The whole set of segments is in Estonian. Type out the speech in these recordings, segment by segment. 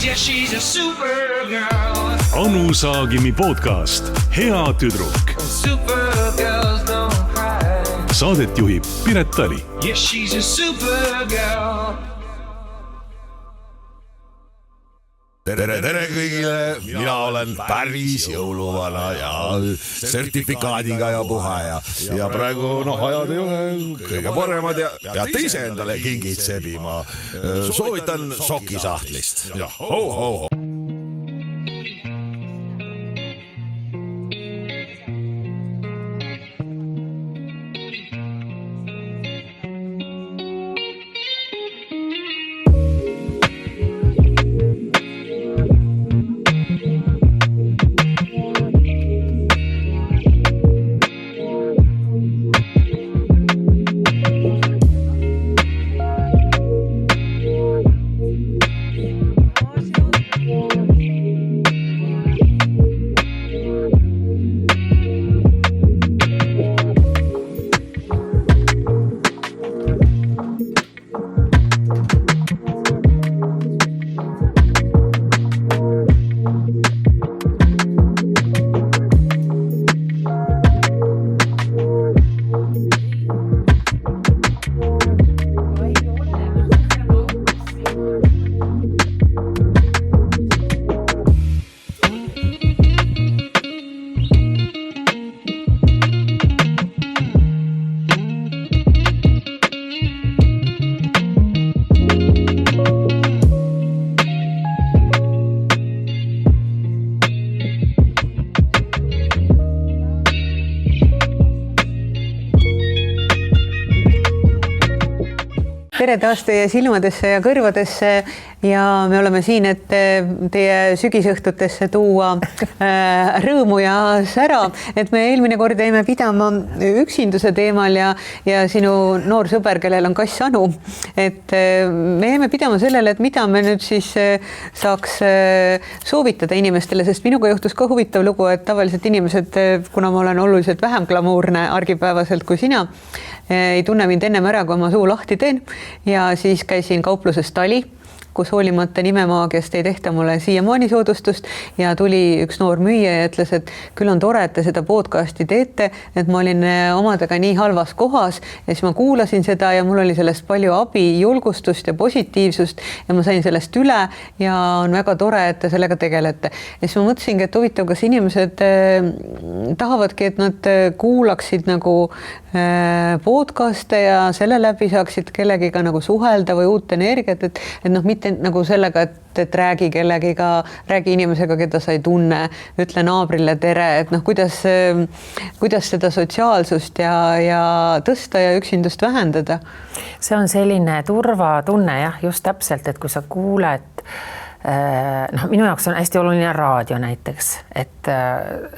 Yeah, she's a supergirl. Anu Saagimi podcast Hea tüdruk. Supergirls don't cry. Saadet juhib Piret Tali. Yeah, she's a supergirl. Tere kõigile, mina olen päris jõuluvana ja sertifikaadiga ja puha ja praegu ajad ei ole kõige paremad ja teise endale kingid sebima. Soovitan sokisahtlist. Ho. Tere taas teie silmadesse ja kõrvadesse ja me oleme siin, et teie sügisõhtutesse tuua rõõmu ja sära, et me eelmine kord jäime pidama üksinduse teemal ja sinu noor sõber, kellel on kass Anu, et me jäime pidama sellele, et mida me nüüd siis saaks soovitada inimestele, sest minuga juhtus ka huvitav lugu, et tavaliselt inimesed, kuna ma olen oluliselt vähem glamuurne argipäevaselt kui sina, ei tunne mind ennem ära, kui ma suu lahti teen ja siis käisin kaupluses Tali, kus hoolimata nimemaagiast ei tehta mulle siiamaani soodustust ja tuli üks noor müüja ja ütles, et küll on tore, et te seda podcasti teete, et ma olin omadega nii halvas kohas ja siis ma kuulasin seda ja mul oli sellest palju abi, julgustust ja positiivsust ja ma sain sellest üle ja on väga tore, et te sellega tegelete. Ja siis ma mõtlesingi, et huvitav, kas inimesed tahavadki, et nad kuulaksid nagu podcaste ja selle läbi saaksid kellegiga nagu suhelda või uut energiat, et noh, mitte nagu sellega, et räägi kellegiga, räägi inimesega, keda sa ei tunne, ütle naabrile tere, et noh, kuidas seda sotsiaalsust ja tõsta ja üksindust vähendada. See on selline turvatunne, jah, just täpselt, et kui sa kuuled, minu jaoks on hästi oluline raadio näiteks, et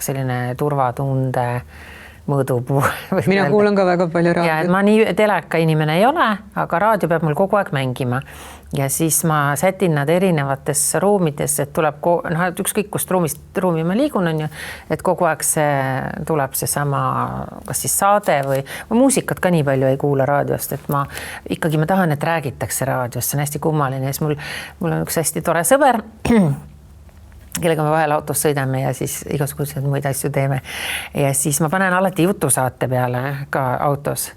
selline turvatunde mõõdupuu. Mina kuulan ka väga palju raadiot. Ja, ma nii teleka inimene ei ole, aga raadio peab mul kogu aeg mängima. Ja siis ma sätin nad erinevates ruumides, et tuleb, ükskõik kust ruumi ma liigun on ju, et kogu aeg tuleb see sama, kas siis saade või muusikat ka nii palju ei kuula raadiost, et ma tahan, et räägitakse raadiost, see on hästi kummaline. Ja mul on üks hästi tore sõber, kellega me vahel autos sõidame ja siis igasugused muid asju teeme. Ja siis ma panen alati jutusaate peale ka autos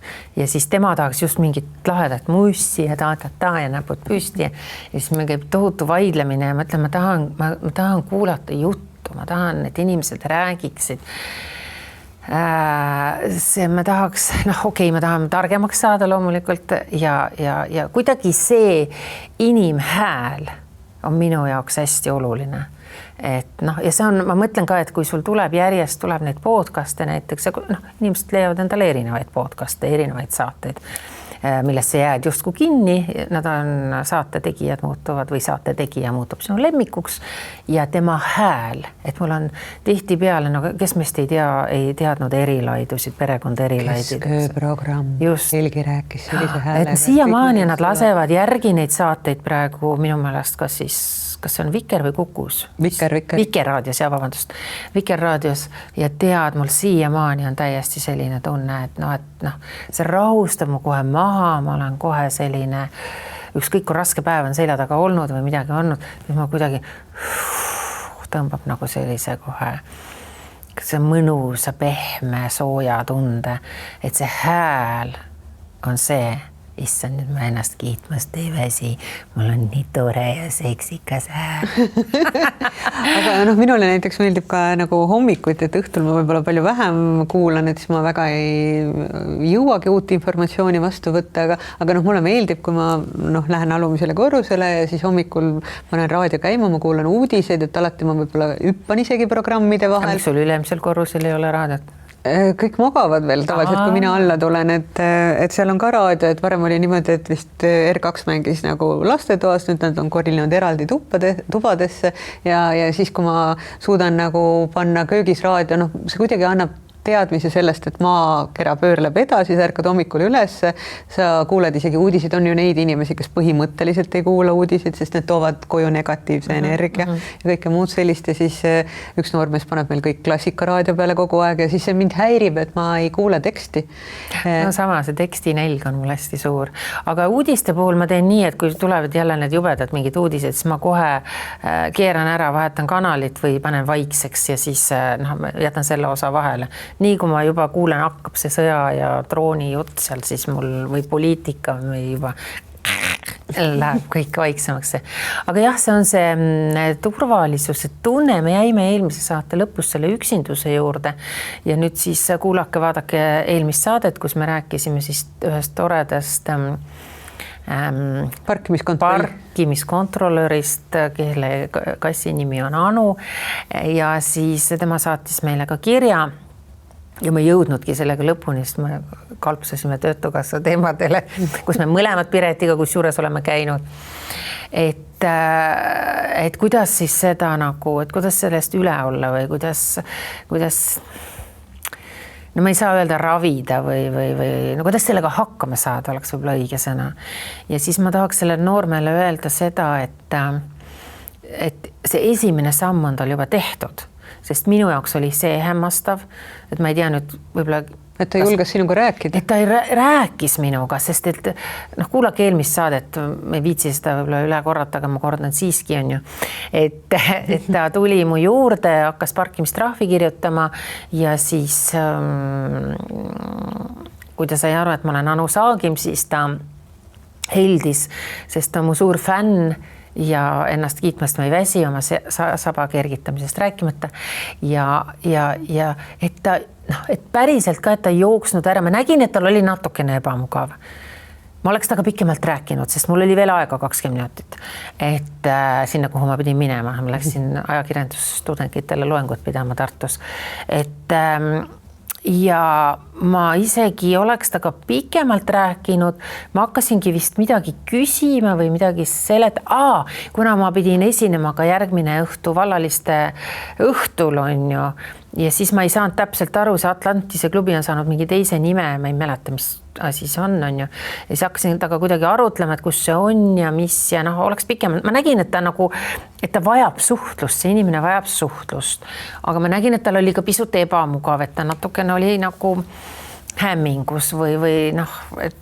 ja siis tema tahaks just mingit lahedat mussi ja ja näpud püsti ja siis meil käib tohutu vaidlemine ja ma ütlen, ma tahan kuulata juttu, ma tahan, et inimesed räägiksid. Ma tahaks, ma tahan targemaks saada loomulikult ja kuidagi see inimhääl on minu jaoks hästi oluline. Et ja see on, ma mõtlen ka, et kui sul tuleb neid podcaste näiteks, inimesed leiavad endale erinevaid podcaste, erinevaid saateid, millesse jääd justkui kinni, nad on saatetegijad muutuvad või saatetegija muutub sinu lemmikuks ja tema hääl, et mul on tihtipeale, kes meist ei teadnud Erilaidusid, perekond Erilaidusid. Keskööprogramm, Helgi rääkis sellise häälega. Et siiamaani nad lasevad järgi neid saateid praegu minu meelest kas see on Viker või Kukus? Viker raadios, vabandust. Viker raadios ja tead, mul siiamaani on täiesti selline tunne, et see rahustab mu kohe maha, ma olen kohe selline ükskõik kui raske päev on selja taga olnud või midagi olnud, siis ma kuidagi tõmbab nagu sellise kohe see mõnusa, pehme, sooja tunde, et see hääl on see, issand, nüüd ma ennast kiitmast ei väsi, mul on nii tore ja seksikas hääl. aga noh, minule näiteks meeldib ka nagu hommikuti, et õhtul ma võib-olla palju vähem kuulan, et siis ma väga ei jõuagi uut informatsiooni vastu võtta, aga noh, mulle meeldib, kui ma lähen alumisele korrusele ja siis hommikul panen raadio käima, ma kuulan uudiseid, et alati ma võib-olla hüppan isegi programmide vahel. Miks sul ülemisel korrusel ei ole raadiot? Kõik magavad veel tavaliselt, kui mina alla tulen, et seal on ka raadio, et varem oli niimoodi, et vist R2 mängis nagu lastetoas, nüüd nad on korinenud eraldi tubadesse ja siis, kui ma suudan nagu panna köögis raadio, see kuidagi annab teadmise sellest, et maakera pöörleb edasi, sa ärkad hommikul üles, sa kuuled isegi uudiseid, on ju neid inimesi, kes põhimõtteliselt ei kuula uudiseid, sest need toovad koju negatiivse energia ja kõike muud sellist ja siis üks noormees paneb meil kõik klassikaraadio peale kogu aeg ja siis see mind häirib, et ma ei kuule teksti. No sama, see tekstinälg on mul hästi suur, aga uudiste puhul ma teen nii, et kui tulevad jälle need jubedad mingid uudised, siis ma kohe keeran ära, vahetan kanalit või panen vaikseks ja siis jätan selle osa vahele. Nii kui ma juba kuulen, hakkab see sõja ja drooni jutt seal, siis mul või poliitika või juba läheb kõik vaiksemaks. Aga jah, see on see turvalisuse tunne, me jäime eelmise saate lõpus selle üksinduse juurde ja nüüd siis kuulake, vaadake eelmist saadet, kus me rääkisime siis ühest toredast parkimiskontrolörist, kelle kassi nimi on Anu ja siis tema saatis meile ka kirja ja me jõudnudki sellega lõpuni, sest me kalpsasime Töötukassa teemadele, kus me mõlemad Piretiga kusjuures oleme käinud. Et kuidas siis seda nagu, et kuidas sellest üle olla või kuidas no ma ei saa öelda ravida või no kuidas sellega hakkama saada, oleks võib-olla õige sõna. Ja siis ma tahaks selle noormele öelda seda, et see esimene samm on tal juba tehtud. Sest minu jaoks oli see hämmastav, et ma ei tea nüüd võib-olla... Et ta julges sinuga rääkida? Et ta rääkis minuga, sest et kuulake eelmist saadet, me ei viitsi seda võib-olla üle korrata, aga ma kordan siiski on ju, et ta tuli mu juurde, hakkas parkimistrahvi kirjutama ja siis kui ta sai aru, et ma olen Anu Saagim, siis ta heldis, sest ta on mu suur fänn ja ennast kiitmast ma ei väsi oma saba kergitamisest rääkimata ja et ta et päriselt ka, et ta jooksnud ära, ma nägin, et tal oli natukene ebamugav. Ma oleks taga pikemalt rääkinud, sest mul oli veel aega 20 minutit, et sinna, kuhu ma pidin minema, ma läksin ajakirjandusstudengitele loengut pidama Tartus, et ja ma isegi oleks taga pikemalt rääkinud, ma hakkasingi vist midagi küsima või midagi kuna ma pidin esinema ka järgmine õhtu vallaliste õhtul on ju, ja siis ma ei saanud täpselt aru, see Atlantise klubi on saanud mingi teise nime, ma ei mäleta, mis asi see on ju, ja siis hakkasin taga kuidagi arutlema, et kus see on ja mis ja oleks pikemalt, ma nägin, et ta vajab suhtlust, see inimene vajab suhtlust, aga ma nägin, et tal oli ka pisut ebamugav, et ta natukene oli nagu hämmingus või et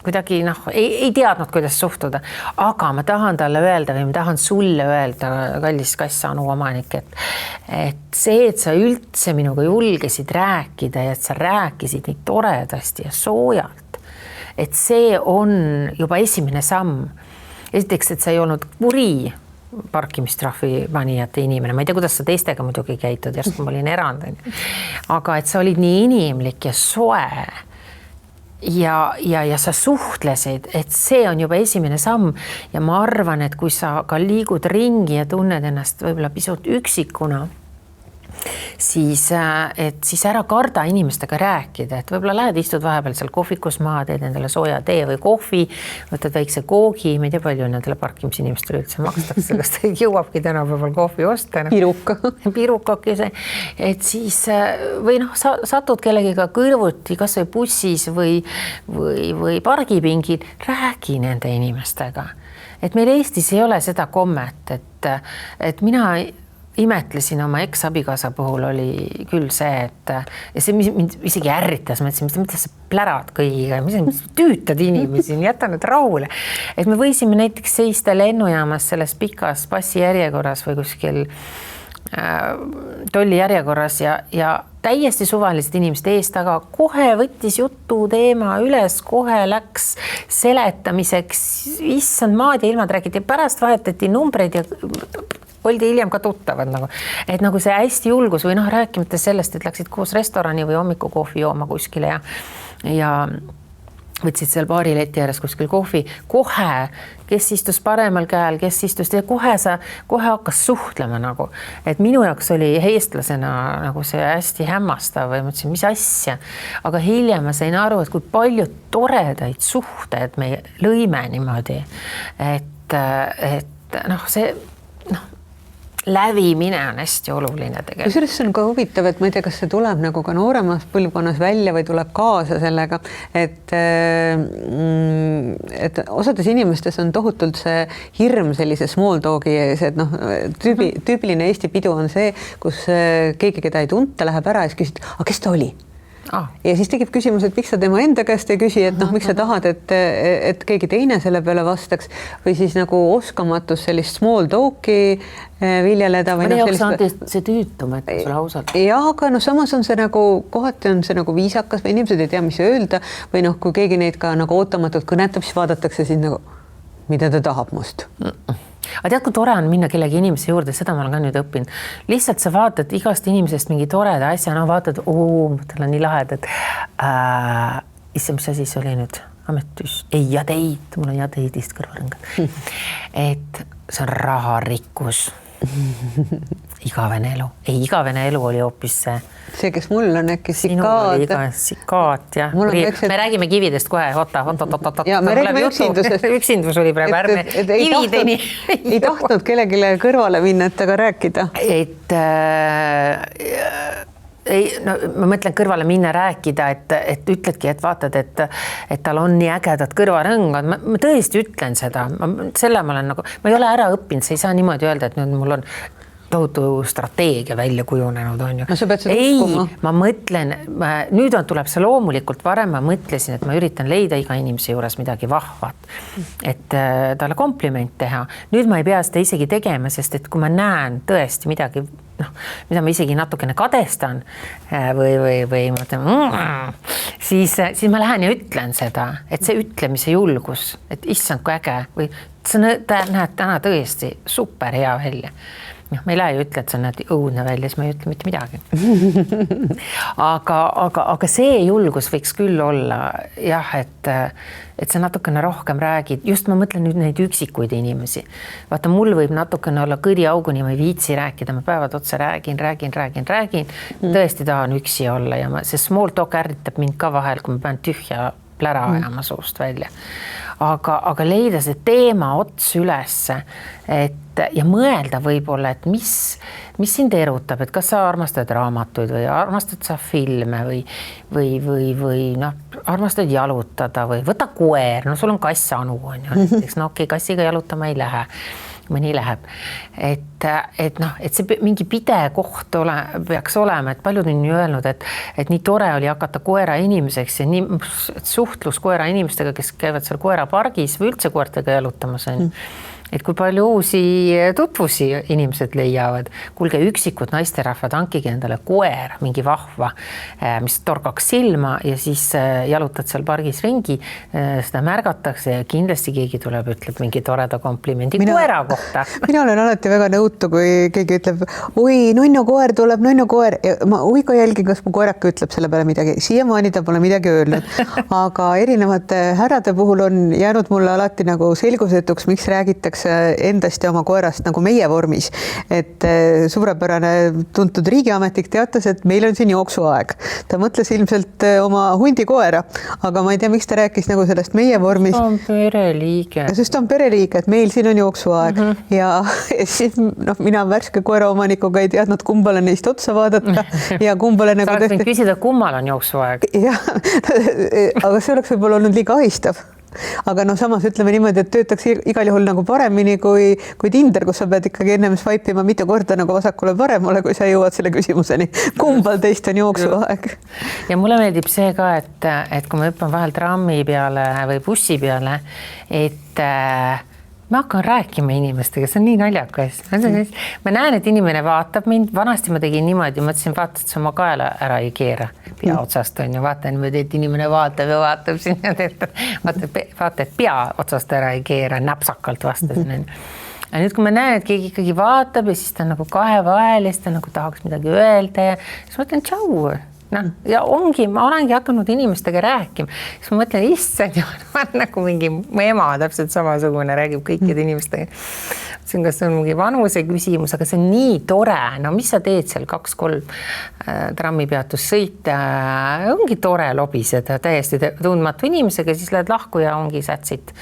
kuidagi ei teadnud, kuidas suhtuda, aga ma tahan talle öelda või ma tahan sulle öelda, kallis kass Anu omanik, et see, et sa üldse minuga julgesid rääkida ja et sa rääkisid nii toredasti ja soojalt, et see on juba esimene samm. Esiteks, et sa ei olnud kuri parkimistrahvi panijate inimene, ma ei tea, kuidas sa teistega muidugi käitud, järsku ma olin erand, aga et sa olid nii inimlik ja soe ja sa suhtlesid, et see on juba esimene samm ja ma arvan, et kui sa ka liigud ringi ja tunned ennast võib-olla pisut üksikuna, siis ära karda inimestega rääkida, et võib-olla lähed istud vahepeal seal kohvikus maha, teed endale sooja tee või kohvi, võtad väikse koogi, ma ei tea palju nendele parkimisinimestele üldse makstakse, kas ta jõuabki tänapäeval kohvi osta. Pirukakese, et siis või satud kellegiga kõrvuti, kas või bussis või pargipingil, räägi nende inimestega. Et meil Eestis ei ole seda kommet, et mina imetlesin oma eks-abikaasa puhul oli küll see, et ja see mind isegi ärritas, ma ütlesin, mida sa plärad kõigiga, mis tüütad inimesi, jäta nüüd rahule. Et me võisime näiteks seista lennujaamas selles pikas passijärjekorras või kuskil tolli järjekorras ja täiesti suvalised inimesed eest, aga kohe võttis jutu teema üles, kohe läks seletamiseks, issand maad ja ilmad räägiti, pärast vahetati numbreid ja oldi hiljem ka tuttavad nagu. Et nagu see hästi julgus või rääkimata sellest, et läksid koos restorani või hommikukohvi jooma kuskile ja võtsid seal baarileti ääres kuskil kohvi, kohe, kes istus paremal käel, kes istus ja kohe hakkas suhtlema nagu, et minu jaoks oli eestlasena nagu see hästi hämmastav või mõtlesin, mis asja, aga hiljem ma sain aru, et kui palju toredaid suhteid me lõime niimoodi, et see lävimine on hästi oluline tegelikult. Kusjuures see on ka huvitav, et ma ei tea, kas see tuleb nagu ka nooremas põlvkonnas välja või tuleb kaasa sellega, et osades inimestes on tohutult see hirm sellise small talk'i ees, et tüüpiline Eesti pidu on see, kus keegi, keda ei tunta, läheb ära ja siis küsid, aga kes ta oli? Ja siis tekib küsimus, et miks sa tema enda käest ei küsi, et miks sa tahad, et keegi teine selle peale vastaks või siis nagu oskamatus sellist small talk'i viljeleda. Mõne jaoks on see tüütum, et sulle ausalt. Ja, aga samas on see nagu, kohati on see nagu viisakas või inimesed ei tea, mis öelda või kui keegi neid ka nagu ootamatult kõnetab, siis vaadatakse siis nagu, mida ta tahab must. Aga tead, kui tore on minna kellegi inimese juurde, seda ma olen ka nüüd õppinud. Lihtsalt sa vaatad igast inimesest mingi toreda asja, vaatad, tal on nii lahedad. Issa, mis asi see oli nüüd? Ametis? Ei, jadeid. Mul on jadeidist kõrvarõngad. Et see on raharikkus. Igavene elu. Ei, igavene elu oli hoopis see. See, kes mul on äkki sikaat. Sikaat, jah. Me räägime kividest kohe. Oota. Ja me räägime üksindusest. Üksindus oli praegu ärme kivideni. Ei tahtnud kellegile kõrvale minna, et aga rääkida. Ma mõtlen kõrvale minna rääkida, et ütledki, et vaatad, et tal on nii ägedad kõrvarõngad. Ma tõesti ütlen seda. Selle ma olen nagu, ma ei ole ära õppinud, sa ei saa niimoodi öelda, et nüüd mul on tohutu strateegia välja kujunenud, on ju. No sa pead seda uskuma. Ma mõtlen, nüüd tuleb see loomulikult, varem ma mõtlesin, et ma üritan leida iga inimese juures midagi vahvat, et talle kompliment teha. Nüüd ma ei pea seda isegi tegema, sest et kui ma näen tõesti midagi, mida ma isegi natukene kadestan või mõtlen, siis ma lähen ja ütlen seda, et see ütlemise julgus, et issand, kui äge või sa näed täna tõesti super hea välja. Ma ei lähe ju ütle, et sa näed õudne välja, siis ma ei ütle mitte midagi. Aga see julgus võiks küll olla, jah, et sa natukene rohkem räägid. Just ma mõtlen nüüd neid üksikuid inimesi. Vaata, mul võib natukene olla kõriauguni, ma ei viitsi rääkida, ma päevad otsa räägin. Tõesti tahan üksi olla ja see small talk ärritab mind ka vahel, kui ma pean tühja plära ajama suust välja. Aga leida see teema ots ülesse, ja mõelda võib-olla, et mis sind erutab, et kas sa armastad raamatuid või armastad sa filme või armastad jalutada või võta koer, sul on kass Anu, on ju, okei, kassiga jalutama ei lähe, mõni läheb, et see mingi pide koht peaks olema, et paljud on ju öelnud, et nii tore oli hakata koera inimeseks ja nii suhtlus koera inimestega, kes käivad seal koerapargis või üldse koertega jalutamas on. Et kui palju uusi tutvusi inimesed leiavad. Kuulge, üksikud naisterahvad, hankige endale koer, mingi vahva, mis torkaks silma ja siis jalutad seal pargis ringi, seda märgatakse ja kindlasti keegi tuleb, ütleb mingi toreda komplimendi koera kohta. Mina olen alati väga nõutu, kui keegi ütleb, oi, nunnu koer tuleb, nunnu koer. Ja ma uiga jälgin, kas mu koeraka ütleb selle peale midagi. Siiamaani ta pole midagi öelnud. Aga erinevate härrade puhul on jäänud mulle alati nagu selgusetuks, miks räägitakse endast ja oma koerast nagu meie vormis. Et suurepärane tuntud riigiametnik teatas, et meil on siin jooksuaeg. Ta mõtles ilmselt oma hundi koera, aga ma ei tea, miks ta rääkis nagu sellest meie vormis. Sest on pereliige. Sest on pereliige, et meil siin on jooksuaeg. Ja siis mina värske koeraomanikuga ei teadnud, kumbale neist otsa vaadata ja kumbale nagu... Sa oleks võinud küsida, kummal on jooksuaeg. Ja, aga see oleks võib-olla olnud liiga ahistav. aga noh, samas ütleme niimoodi, et töötaks igal juhul nagu paremini kui Tinder, kus sa pead ikkagi ennem swipe ima mitu korda nagu vasakule paremale, kui sa jõuad selle küsimuseni. Kumbal teist on jooksuaeg? Ja mulle meeldib see ka, et kui ma hüppan vahel trammi peale või bussi peale, et ma hakkan rääkima inimestega, see on nii naljakas. Ma näen, et inimene vaatab mind, vanasti ma tegin niimoodi, mõtlesin, vaata, et sa oma kaela ära ei keera pea otsast on ju, vaata niimoodi, et inimene vaatab ja vaatab sinna, vaata, et pea otsast ära ei keera, näpsakalt vastasin. Ja nüüd, kui ma näen, et keegi ikkagi vaatab ja siis ta nagu kahe vahel ja siis ta nagu tahaks midagi öelda ja siis ma ütlen tšau. No, ja ma olengi hakanud inimestega rääkima, siis ma mõtlen, issand, ma olen nagu mingi mu ema täpselt samasugune, räägib kõikide inimestega. See on, kas on mingi vanuse küsimus, aga see on nii tore. No mis sa teed seal 2-3 trammipeatus sõita? Ongi tore lobiseda täiesti tundmatu inimesega, siis lähed lahku ja ongi sätsid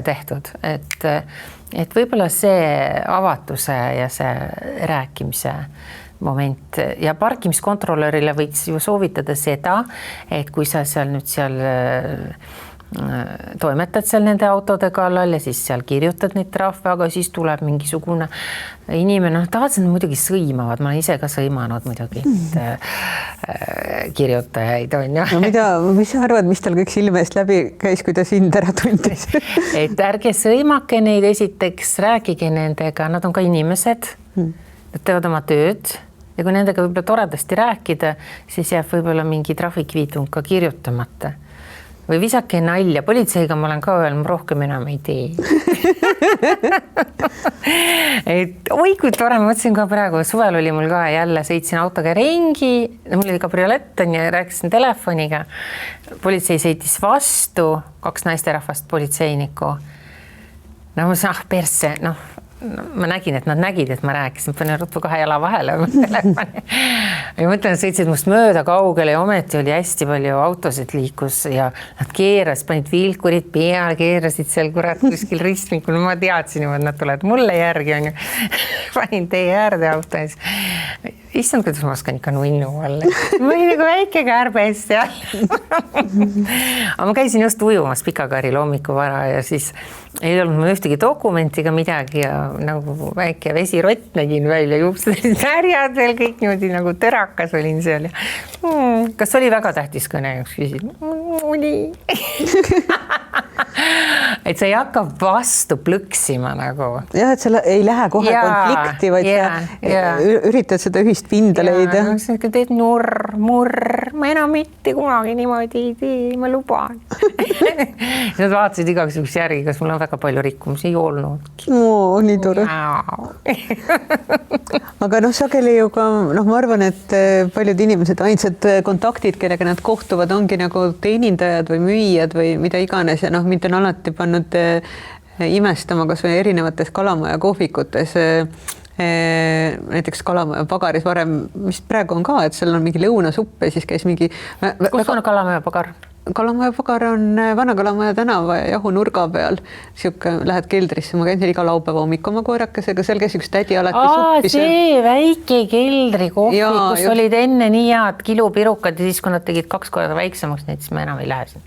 tehtud. Et võib-olla see avatuse ja see rääkimise moment ja parkimiskontrolörile võiks ju soovitada seda, et kui sa seal toimetad seal nende autode kallal ja siis seal kirjutad neid trahve, aga siis tuleb mingisugune inimene, tavaliselt muidugi sõimavad, ma olen ise ka sõimanud muidugi kirjutajaid on ju. No mis sa arvad, mis tal kõik silme eest läbi käis, kui ta sind ära tundis? Et ärge sõimake neid esiteks, rääkige nendega, nad on ka inimesed, nad teevad oma tööd. Ja kui nendega võib-olla toredasti rääkida, siis jääb võib-olla mingi trahvikviitung ka kirjutamata. Või visake nalja. Politseiga ma olen ka öelnud, ma rohkem enam ei tee. Et oi, kui tore, ma mõtlesin ka praegu, suvel oli mul ka jälle, sõitsin autoga ringi, mul oli kabriolett on ja rääkisin telefoniga. Politsei sõitis vastu, 2 naisterahvast politseinikku. No ma saan, perse, ma nägin, et nad nägid, et ma rääkisin, panin ruttu 2 jala vahele telefoni. Ja mõtlen, et sõitsid must mööda kaugele ja ometi oli hästi palju autosid liikus ja nad keeras, panid vilkurid peale, keerasid seal kurat kuskil ristmikul. Ma teadsin juba, et nad tulevad mulle järgi on ju. Panin tee äärde auto ees. Issand, kuidas ma oskan ikka nunnu olla. Ma olin nagu väike kärbes seal. Aga ma käisin just ujumas Pikakaril hommikuvara ja siis ei olnud mul ühtegi dokumenti ega midagi ja nagu väike vesirott nägin välja, juupsed härjad veel kõik niimoodi nagu terakas olin seal. Kas oli väga tähtis kõne? Küsin, oli. Et sa ei hakka vastu plõksima nagu. Jah, et sa ei lähe kohe konflikti, vaid sa üritad seda ühist pinda leida. Sa teed murr, ma enam mitte kunagi niimoodi ei tee, ma luban. Nad vaatasid igaks üks järgi, kas mul on väga palju rikkumisi ei olnud. Nii tore. Aga sageli ju ka, ma arvan, et paljud inimesed, ainsad kontaktid, kellega nad kohtuvad, ongi nagu teenindajad või müüjad või mida iganes ja mind on alati pannud imestama kas või erinevates Kalamaja kohvikutes. Näiteks Kalamaja pagaris varem, mis praegu on ka, et seal on mingi lõunasupp ja siis käis mingi... Kus on Kalamaja pagar? Kalamaja pagar on Vana-Kalamaja tänava ja jahu nurga peal. Lähed keldrisse, ma käin seal iga laupäeva hommikul oma koerakesega, seal käis üks tädi alati suppis. See väike keldri kohvik, kus olid enne nii head kilupirukad ja siis, kui nad tegid 2 korda väiksemaks, neid siis ma enam ei lähe siin.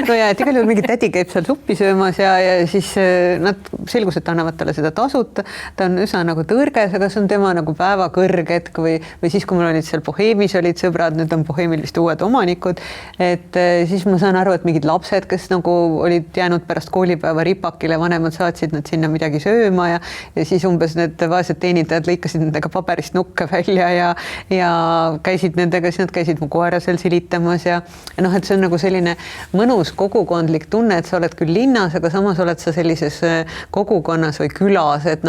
No ja, et igal juhul mingi tädi käib seal suppi söömas ja siis nad selgus, et annavad talle seda tasuta. Ta on üsna nagu tõrges, aga see on tema nagu päeva kõrgetk või siis, kui mul olid seal Boheemis olid sõbrad, nüüd on Boheemil vist uued omanikud, et siis ma saan aru, et mingid lapsed, kes nagu olid jäänud pärast koolipäeva ripakile, vanemad saatsid nad sinna midagi sööma ja siis umbes need vaesed teenindajad lõikasid nendega paberist nukke välja ja käisid nendega, siis nad käisid mu koera seal silitamas ja et see on nagu selline mõnus kogukondlik tunne, et sa oled küll linnas, aga samas oled sa sellises kogukonnas või külas, et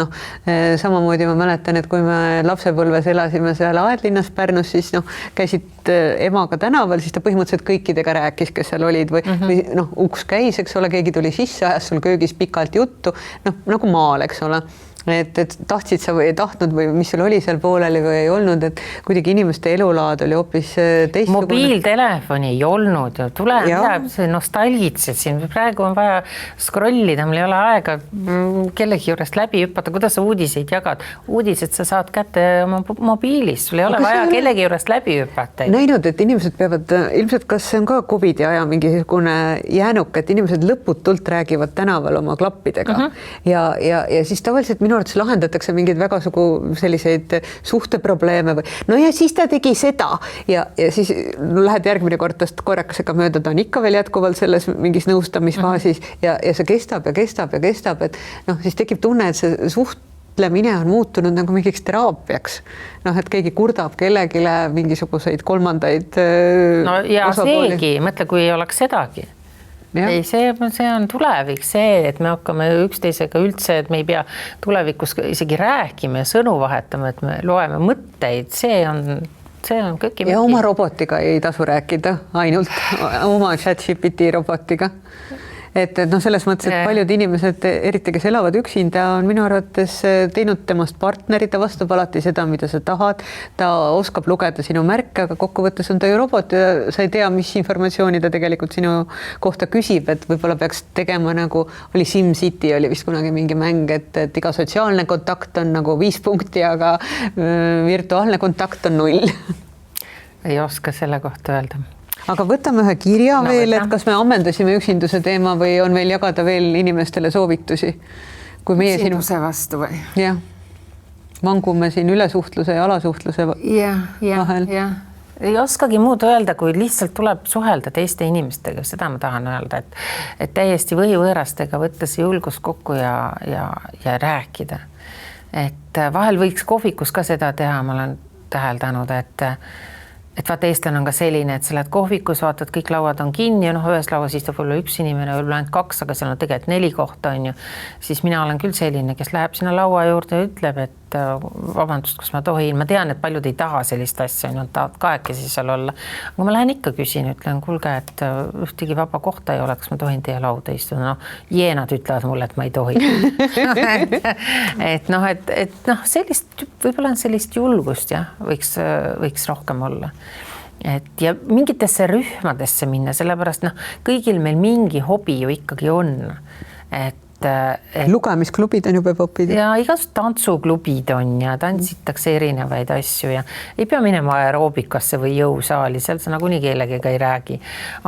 samamoodi ma mäletan, et kui me lapsepõlves elasime seal Aedlinnas Pärnus, siis käisid emaga tänaval, siis ta põhimõtteliselt kõikidega rääkis, kes seal olid või uks käis, eks ole, keegi tuli sisse, ajas sul köögis pikalt juttu, nagu maal, eks ole. et tahtsid sa või ei tahtnud või mis sul oli seal pooleli või ei olnud, et kuidagi inimeste elulaad oli hoopis teistsugune. Mobiiltelefoni ei olnud ju, see nostalgitsed siin, praegu on vaja scrollida, mul ei ole aega kellegi juurest läbi hüppata, kuidas sa uudiseid jagad. Uudised sa saad kätte oma mobiilist, sul ei ole vaja kellegi juurest läbi hüpata. Näinud, et inimesed peavad, ilmselt kas see on ka COVID-i aja mingisugune jäänuk, et inimesed lõputult räägivad tänaval oma klappidega ja siis tavaliselt minu arvates lahendatakse mingeid väga selliseid suhteprobleeme või no ja siis ta tegi seda ja siis lähed järgmine kord tast korrakasega mööda, ta on ikka veel jätkuvalt selles mingis nõustamisfaasis ja see kestab, et siis tekib tunne, et see suhtlemine on muutunud nagu mingiks teraapiaks. Et keegi kurdab kellegile mingisuguseid kolmandaid no ja osapooli. Seegi, mõtle, kui ei oleks sedagi. Ja. Ei, see on tulevik, see, et me hakkame üksteisega üldse, et me ei pea tulevikus isegi rääkima ja sõnu vahetama, et me loeme mõtteid, see on kõik. Ja oma robotiga ei tasu rääkida, ainult oma ChatGPT robotiga. Et selles mõttes, et paljud inimesed, eriti kes elavad üksinda, on minu arvates teinud temast partneri, ta vastab alati seda, mida sa tahad, ta oskab lugeda sinu märke, aga kokkuvõttes on ta ju robot ja sa ei tea, mis informatsiooni ta tegelikult sinu kohta küsib, et võib-olla peaks tegema nagu oli SimCity, oli vist kunagi mingi mäng, et iga sotsiaalne kontakt on nagu 5 punkti, aga virtuaalne kontakt on 0. Ei oska selle kohta öelda. Aga võtame ühe kirja veel, et kas me ammendasime üksinduse teema või on veel jagada veel inimestele soovitusi? Kui meie üksinduse vastu või? Jah, vangume siin ülesuhtluse ja alasuhtluse vahel. Ei oskagi muud öelda, kui lihtsalt tuleb suhelda teiste inimestega, seda ma tahan öelda, et täiesti võõrastega võtta see julgus kokku ja rääkida. Et vahel võiks kohvikus ka seda teha, ma olen täheldanud, et vaata, eestlane on ka selline, et sa lähed kohvikus, vaatad, kõik lauad on kinni ja ühes lauas istub võib-olla 1 inimene, võib-olla ainult 2, aga seal on tegelikult 4 kohta, on ju. Siis mina olen küll selline, kes läheb sinna laua juurde ja ütleb, et vabandust, kas ma tohin, ma tean, et paljud ei taha sellist asja, nad tahavad kahekesi seal olla. Aga ma lähen ikka küsin, ütlen, kuulge, et ühtegi vaba kohta ei ole, kas ma tohin teie lauda istuda. Jeenad ütlevad mulle, et ma ei tohi. et sellist, võib-olla on sellist julgust, võiks rohkem olla. Ja mingitesse rühmadesse minna, sellepärast kõigil meil mingi hobi ju ikkagi on. Lugemisklubid on ju peab õppida. Ja igasugused tantsuklubid on ja tantsitakse erinevaid asju ja ei pea minema aeroobikasse või jõusaali, seal sa nagunii kellegagi ei räägi.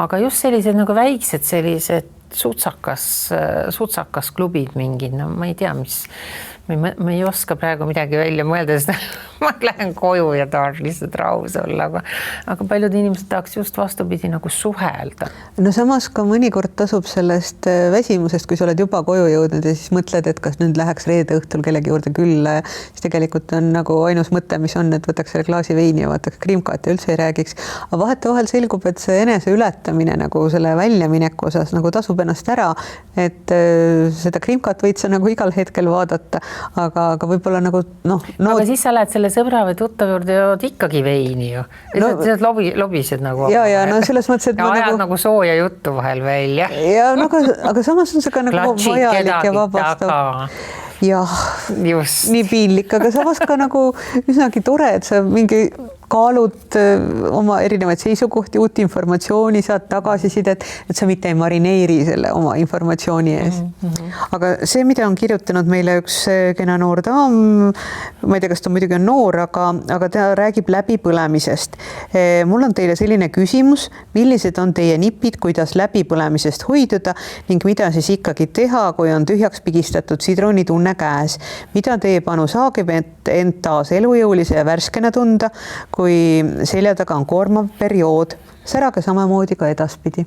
Aga just sellised nagu väiksed sellised sutsakas klubid mingid, ma ei tea, ma ei oska praegu midagi välja mõelda, sest ma lähen koju ja tahan lihtsalt rahus olla, aga paljud inimesed tahaks just vastupidi nagu suhelda. No samas ka mõnikord tasub sellest väsimusest, kui sa oled juba koju jõudnud ja siis mõtled, et kas nüüd läheks reede õhtul kellegi juurde külla ja siis tegelikult on nagu ainus mõte, mis on, et võtaks selle klaasi veini ja vaataks Krimkat ja üldse ei räägiks. Aga vahetevahel selgub, et see enese ületamine nagu selle väljamineku osas nagu tasub ennast ära, et seda Krimkat võid sa nagu igal hetkel vaadata, aga võib-olla nagu Aga siis sa lähed selle sõbra või tuttav juurde ja jood ikkagi veini ju. Sa lobised nagu. Ja selles mõttes, et ja ajad nagu sooja juttu vahel välja. Ja aga samas on see ka nagu vajalik ja vabastav. Jah, just. Nii piinlik, aga samas ka nagu üsnagi tore, et sa mingi kaalud oma erinevaid seisukohti, uut informatsiooni, saad tagasisidet, et sa mitte ei marineeri selle oma informatsiooni ees. Aga see, mida on kirjutanud meile üks kena noor daam, ma ei tea, kas ta muidugi on noor, aga ta räägib läbipõlemisest. Mul on teile selline küsimus, millised on teie nipid, kuidas läbipõlemisest hoiduda ning mida siis ikkagi teha, kui on tühjaks pigistatud sidronitunne käes. Mida teie panu saagib, et end taas elujõulise ja värskena tunda, kui selja taga on koormav periood, särage samamoodi ka edaspidi.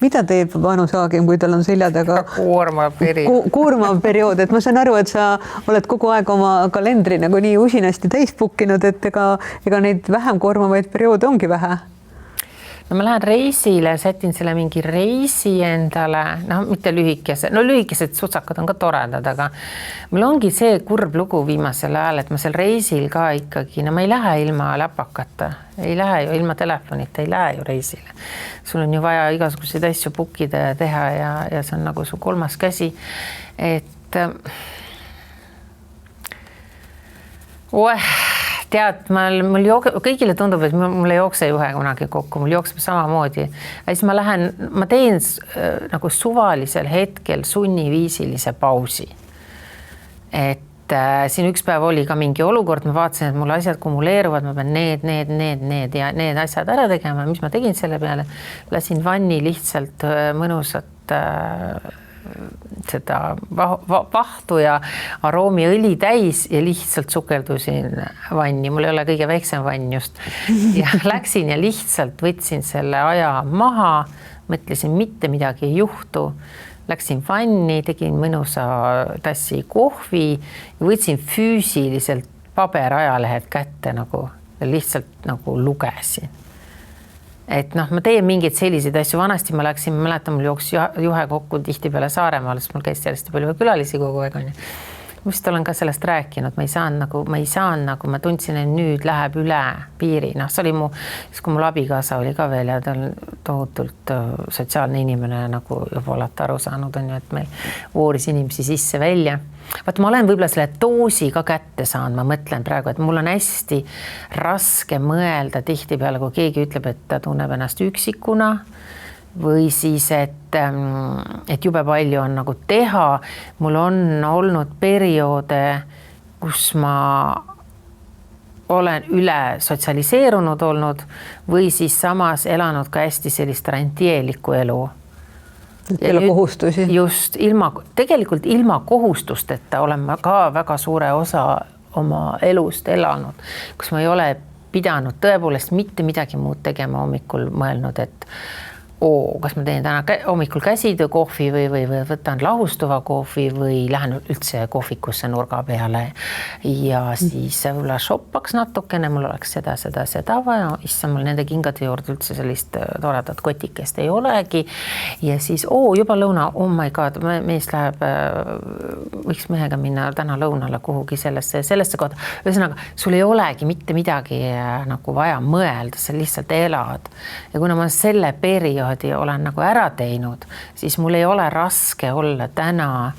Mida teeb Vanu Saagim, kui tal on selja taga koormav periood, et ma saan aru, et sa oled kogu aeg oma kalendri nagu nii usinasti täis pukkinud, et ega neid vähem koormavaid perioode ongi vähe. No ma lähen reisile, sätin selle mingi reisi endale, mitte lühikesed sutsakad on ka toredad, aga mul ongi see kurb lugu viimasel ajal, et ma seal reisil ka ikkagi, ma ei lähe ilma läpakata, ei lähe ju ilma telefonita, ei lähe ju reisile. Sul on ju vaja igasuguseid asju pukkida ja teha ja see on nagu su kolmas käsi, et Tead, kõigile tundub, et mul ei jookse juhe kunagi kokku, mul jookseb samamoodi. Ja siis ma teen nagu suvalisel hetkel sunniviisilise pausi. Et siin üks päev oli ka mingi olukord, ma vaatasin, et mul asjad kumuleeruvad, ma pean need ja need asjad ära tegema. Mis ma tegin selle peale? Lasin vanni lihtsalt mõnusat seda vahtu ja aroomiõli täis ja lihtsalt sukeldusin vanni. Mul ei ole kõige väiksem vann just. Ja läksin ja lihtsalt võtsin selle aja maha, mõtlesin, mitte midagi ei juhtu. Läksin vanni, tegin mõnusa tassi kohvi ja võtsin füüsiliselt paberajalehed kätte nagu lihtsalt nagu lugesin. Et ma teen mingeid selliseid asju. Vanasti ma läksin, ma mäletan, mul jooks juhe kokku tihti peale Saaremaal, sest mul käis sellest palju külalisi kogu aeg. Ma vist olen ka sellest rääkinud, ma ei saanud nagu, ma tundsin, et nüüd läheb üle piiri. See oli siis kui mul abikaasa oli ka veel ja ta on tohutult sotsiaalne inimene, nagu juba olete aru saanud, on ju, et meil vooris inimesi sisse välja. Vaat ma olen võib-olla selle doosi ka kätte saanud, ma mõtlen praegu, et mul on hästi raske mõelda tihti peale, kui keegi ütleb, et ta tunneb ennast üksikuna või siis, et jube palju on nagu teha. Mul on olnud perioode, kus ma olen üle sotsialiseerunud olnud või siis samas elanud ka hästi sellist rentieelikku elu. Teile kohustusi. Just, tegelikult ilma kohustusteta olen ma ka väga suure osa oma elust elanud, kus ma ei ole pidanud tõepoolest mitte midagi muud tegema hommikul mõelnud, et kas ma teen täna hommikul käsitöö kohvi või võtan lahustuva kohvi või lähen üldse kohvikusse nurga peale ja siis võib-olla shoppaks natukene, mul oleks seda vaja, issa mul nende kingade juurde üldse sellist toredat kotikest ei olegi ja siis juba lõuna, oh my god, mees läheb, võiks mehega minna täna lõunale kuhugi sellesse kohta. Ühesõnaga, sul ei olegi mitte midagi nagu vaja mõelda, sa lihtsalt elad ja kuna ma selle perioodi olen nagu ära teinud, siis mul ei ole raske olla täna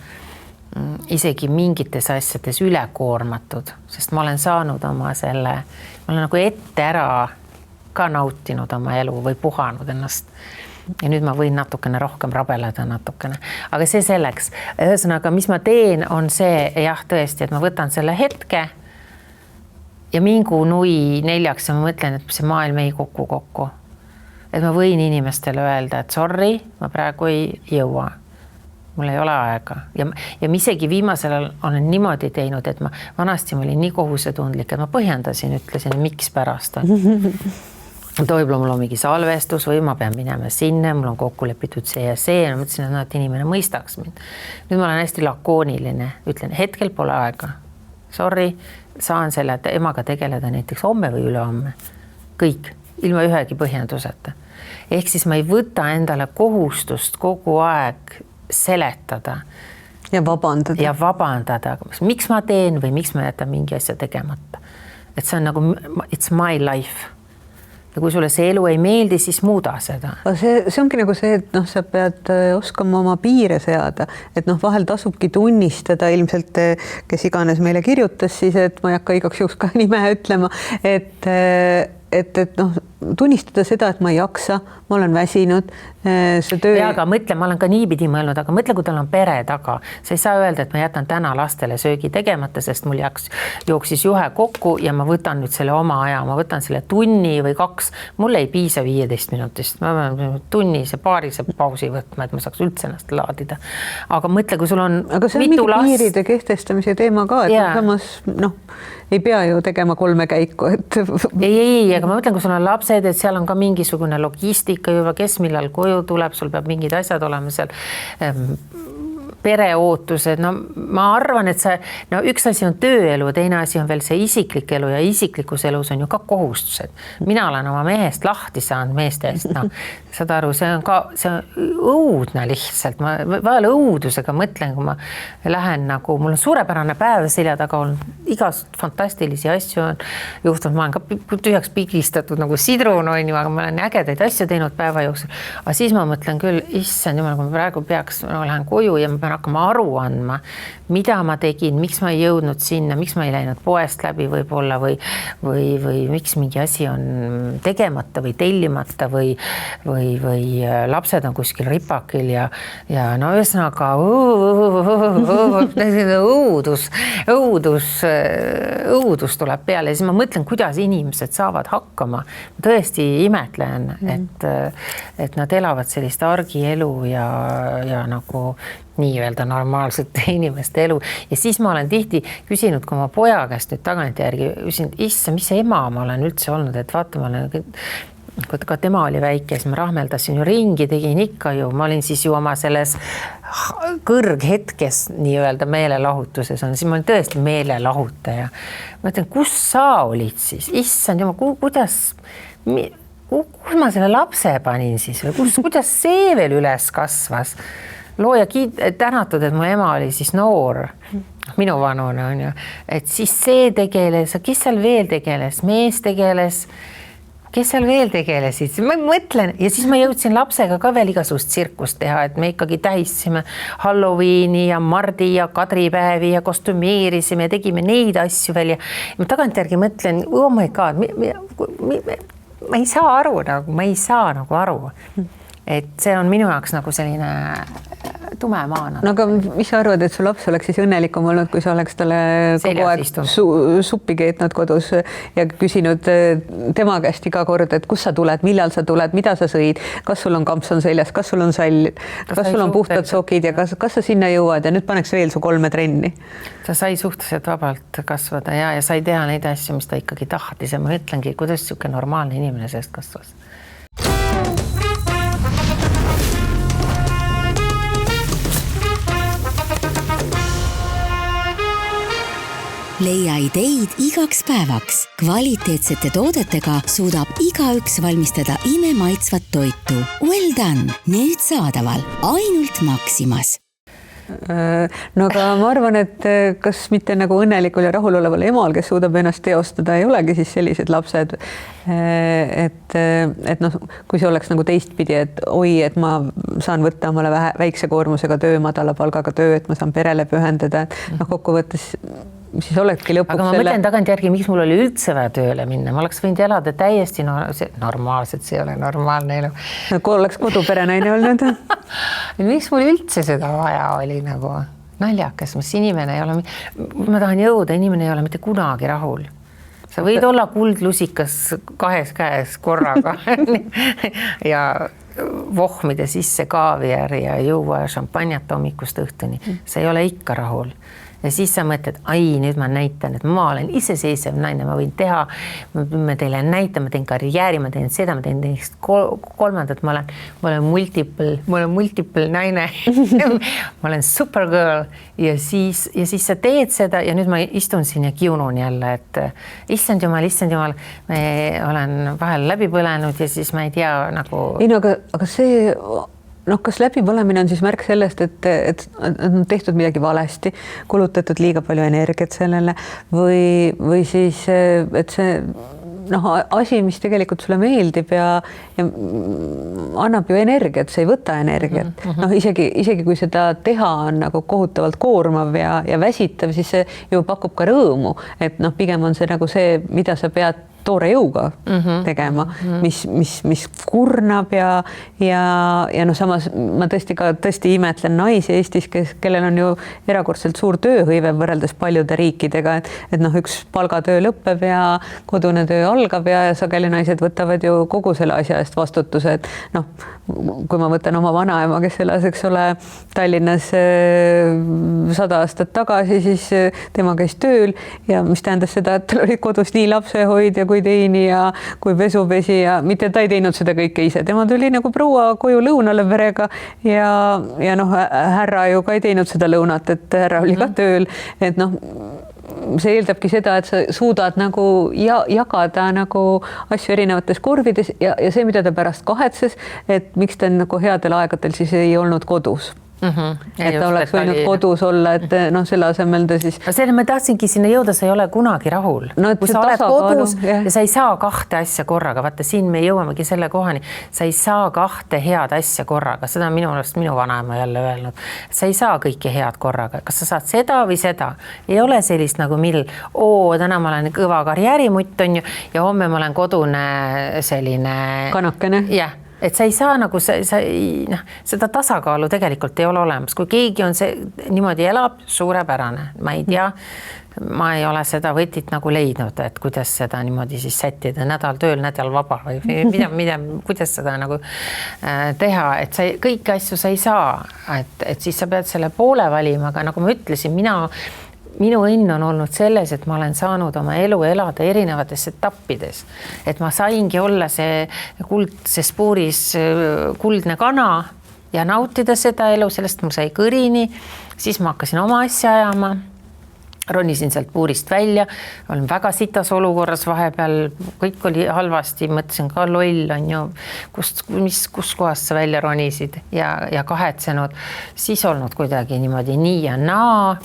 isegi mingites asjades ülekoormatud, sest ma olen saanud ma olen nagu ette ära ka nautinud oma elu või puhanud ennast. Ja nüüd ma võin natukene rohkem rabeleda natukene. Aga see selleks. Ühesõnaga, mis ma teen, on see, jah, tõesti, et ma võtan selle hetke ja mingu nui 4 ja ma mõtlen, et see maailm ei kokku. Et ma võin inimestele öelda, et sorry, ma praegu ei jõua. Mul ei ole aega. Ja ma isegi viimasel olen niimoodi teinud, et vanasti ma olin nii kohusetundlik, et ma põhjendasin, ütlesin, miks pärast on. Võib-olla mul on mingi salvestus või ma pean minema sinna, mul on kokku lepitud see ja see. Ja mõtlesin, et inimene mõistaks mind. Nüüd ma olen hästi lakooniline. Ütlen, hetkel pole aega. Sorry, saan selle emaga tegeleda näiteks homme või ülehomme. Kõik. Ilma ühegi põhjenduseta. Ehk siis ma ei võta endale kohustust kogu aeg seletada. Ja vabandada. Miks ma teen või miks ma jätan mingi asja tegemata. Et see on nagu, it's my life. Ja kui sulle see elu ei meeldi, siis muuda seda. See ongi nagu see, et sa pead oskama oma piire seada. Et vahel tasubki tunnistada ilmselt, kes iganes meile kirjutas siis, et ma ei hakka igaks juhuks ka nime ütlema, et tunnistada seda, et ma ei jaksa, ma olen väsinud, see töö. Ja, aga mõtle, ma olen ka niipidi mõelnud, aga mõtle, kui tal on pere taga. Sa ei saa öelda, et ma jätan täna lastele söögi tegemata, sest mul jooksis juhe kokku ja ma võtan nüüd selle oma aja, ma võtan selle tunni või 2. Mulle ei piisa 15 minutist, ma pean tunnise, paarise pausi võtma, et ma saaks üldse ennast laadida. Aga mõtle, kui sul on aga see on mingi piiride kehtestamise teema ka, et samas ei pea ju tegema 3 käiku. Ei, aga ma mõtlen, kui sul on lapsed, et seal on ka mingisugune logistika juba, kes millal koju tuleb, sul peab mingid asjad olema seal pereootused, ma arvan, et üks asi on tööelu, teine asi on veel see isiklik elu ja isiklikus elus on ju ka kohustused. Mina olen oma mehest lahti saanud meestest, saad aru, see on õudne lihtsalt, ma vahel õudusega mõtlen, kui ma lähen nagu, mul on suurepärane päev selja taga olnud, igast fantastilisi asju on juhtunud, ma olen ka tühjaks pigistatud nagu sidrun, aga ma olen ägedaid asju teinud päeva jooksul, aga siis ma mõtlen küll, issand jumal, kui ma praegu peaks, ma lähen koju ja ma pean pean hakkama aru andma, mida ma tegin, miks ma ei jõudnud sinna, miks ma ei läinud poest läbi võib-olla või miks mingi asi on tegemata või tellimata või lapsed on kuskil ripakil ja no ühesõnaga õudus tuleb peale ja siis ma mõtlen, kuidas inimesed saavad hakkama. Ma tõesti imetlen, et nad elavad sellist argielu ja nagu nii-öelda normaalsete inimeste elu ja siis ma olen tihti küsinud ka oma poja käest nüüd tagantjärgi, küsinud, issa, mis ema ma olen üldse olnud, et vaata, ma olen ka tema oli väike, siis ma rahmeldasin ju ringi, tegin ikka ju, ma olin siis ju oma selles kõrghetkes nii-öelda meelelahutuses on, siis ma olin tõesti meelelahutaja. Ma ütlen, kus sa olid siis? Issand jumal, kus ma selle lapse panin siis või kuidas see veel üles kasvas? Looja tänatud, et mu ema oli siis noor, minu vanune on ju, et siis see tegeles, kes seal veel tegeles, mees tegeles, kes seal veel tegelesid, ma mõtlen ja siis ma jõudsin lapsega ka veel igasugust tsirkust teha, et me ikkagi tähisime Halloweeni ja Mardi ja Kadripäevi ja kostümeerisime ja tegime neid asju veel ja ma tagantjärgi mõtlen, oh my god, ma ei saa aru, et see on minu jaoks nagu selline tume maana. No aga mis sa arvad, et su laps oleks siis õnnelikum olnud, kui sa oleks talle kogu aeg suppi keetnud kodus ja küsinud tema käest iga kord, et kus sa tuled, millal sa tuled, mida sa sõid, kas sul on kampson seljas, kas sul on sall, kas sul on puhtad sokid ja kas sa sinna jõuad ja nüüd paneks veel su 3 trenni. Ta sai suhteliselt vabalt kasvada ja sai teha neid asju, mis ta ikkagi tahtis ja ma ütlengi, kuidas niisugune normaalne inimene sellest kasvas. Leia ideid igaks päevaks. Kvaliteetsete toodetega suudab igaüks valmistada imemaitsvat toitu. Well done! Nüüd saadaval ainult Maximas. No aga ma arvan, et kas mitte nagu õnnelikul ja rahuloleval emal, kes suudab ennast teostada, ei olegi siis sellised lapsed, et noh, kui see oleks nagu teistpidi, et oi, et ma saan võtta omale väikse koormusega töö, madala palgaga töö, et ma saan perele pühendada, et noh, kokkuvõttes siis olekski lõpuks aga ma mõtlen tagantjärgi, miks mul oli üldse vaja tööle minna, ma oleks võinud elada täiesti normaalselt, see ei ole normaalne elu. Kui oleks koduperenaine olnud. Miks mul üldse seda vaja oli nagu naljakas, mis inimene ei ole, ma tahan jõuda, inimene ei ole mitte kunagi rahul. Sa võid olla kuldlusikas 2 käes korraga ja vohmida sisse kaaviari ja juua šampanjat hommikust õhtuni. Sa ei ole ikka rahul. Ja siis sa mõtled, ai, nüüd ma näitan, et ma olen iseseisev naine, ma võin teha, ma teile näitan, ma teen karjääri, ma teen seda, ma teen teist kolmandat, ma olen multiple naine, ma olen supergirl ja siis sa teed seda ja nüüd ma istun siin ja kiunun jälle, et issand jumal, ma olen vahel läbi põlenud ja siis ma ei tea nagu... Ei no, aga see... noh, kas läbipõlemine on siis märk sellest, et on tehtud midagi valesti, kulutatud liiga palju energiat sellele või siis, et see noh, asi, mis tegelikult sulle meeldib ja annab ju energiat, see ei võta energiat. Noh, isegi kui seda teha on nagu kohutavalt koormav ja väsitav, siis see ju pakub ka rõõmu, et noh, pigem on see nagu see, mida sa pead toore jõuga tegema, mis kurnab ja noh, samas ma tõesti imetlen naisi Eestis, kellel on ju erakordselt suur tööhõive võrreldes paljude riikidega, et noh, üks palgatöö lõppeb ja kodune töö algab ja sageli naised võtavad ju kogu selle asja eest vastutuse, et noh, kui ma võtan oma vanaema, kes elas, eks ole, Tallinnas 100 aastat tagasi, siis tema käis tööl ja mis tähendas seda, et tal oli kodus nii lapsehoid ja kui teini ja kui pesupesi ja mitte ta ei teinud seda kõike ise. Tema tuli nagu proua koju lõunale perega ja noh, härra ju ka ei teinud seda lõunat, et härra oli ka tööl, et noh, see eeldabki seda, et sa suudad nagu jagada nagu asju erinevates korvides ja see, mida ta pärast kahetses, et miks ta nagu headel aegadel siis ei olnud kodus. et ta oleks võinud kodus olla, et noh, selle asemel ta siis. Selle ma tahtsingi sinna jõuda, sa ei ole kunagi rahul. No, kui sa oled kodus ja sa ei saa kahte asja korraga, vaata siin me jõuamegi selle kohani, sa ei saa kahte head asja korraga, seda on minu arust minu vanaema jälle öelnud, sa ei saa kõike head korraga, kas sa saad seda või seda, ei ole sellist nagu täna ma olen kõva karjäärimutt on ju ja homme ma olen kodune selline kanakene. Jah. Et sa ei saa nagu seda tasakaalu tegelikult ei ole olemas. Kui keegi on see niimoodi elab, suurepärane. Ma ei tea, ma ei ole seda võtit nagu leidnud, et kuidas seda niimoodi siis sättida. Nädal tööl, nädal vaba või kuidas seda nagu teha. Et sa kõiki asju sa ei saa. Et siis sa pead selle poole valima, aga nagu ma ütlesin, minu õnn on olnud selles, et ma olen saanud oma elu elada erinevates etappides. Et ma saingi olla see kuldses puuris kuldne kana ja nautida seda elu, sellest mul sai kõrini. Siis ma hakkasin oma asja ajama. Ronisin sealt puurist välja, olen väga sitas olukorras vahepeal, kõik oli halvasti, mõtlesin ka loll on ju, kus kohast sa välja ronisid ja kahetsenud. Siis olnud kuidagi niimoodi nii ja naa.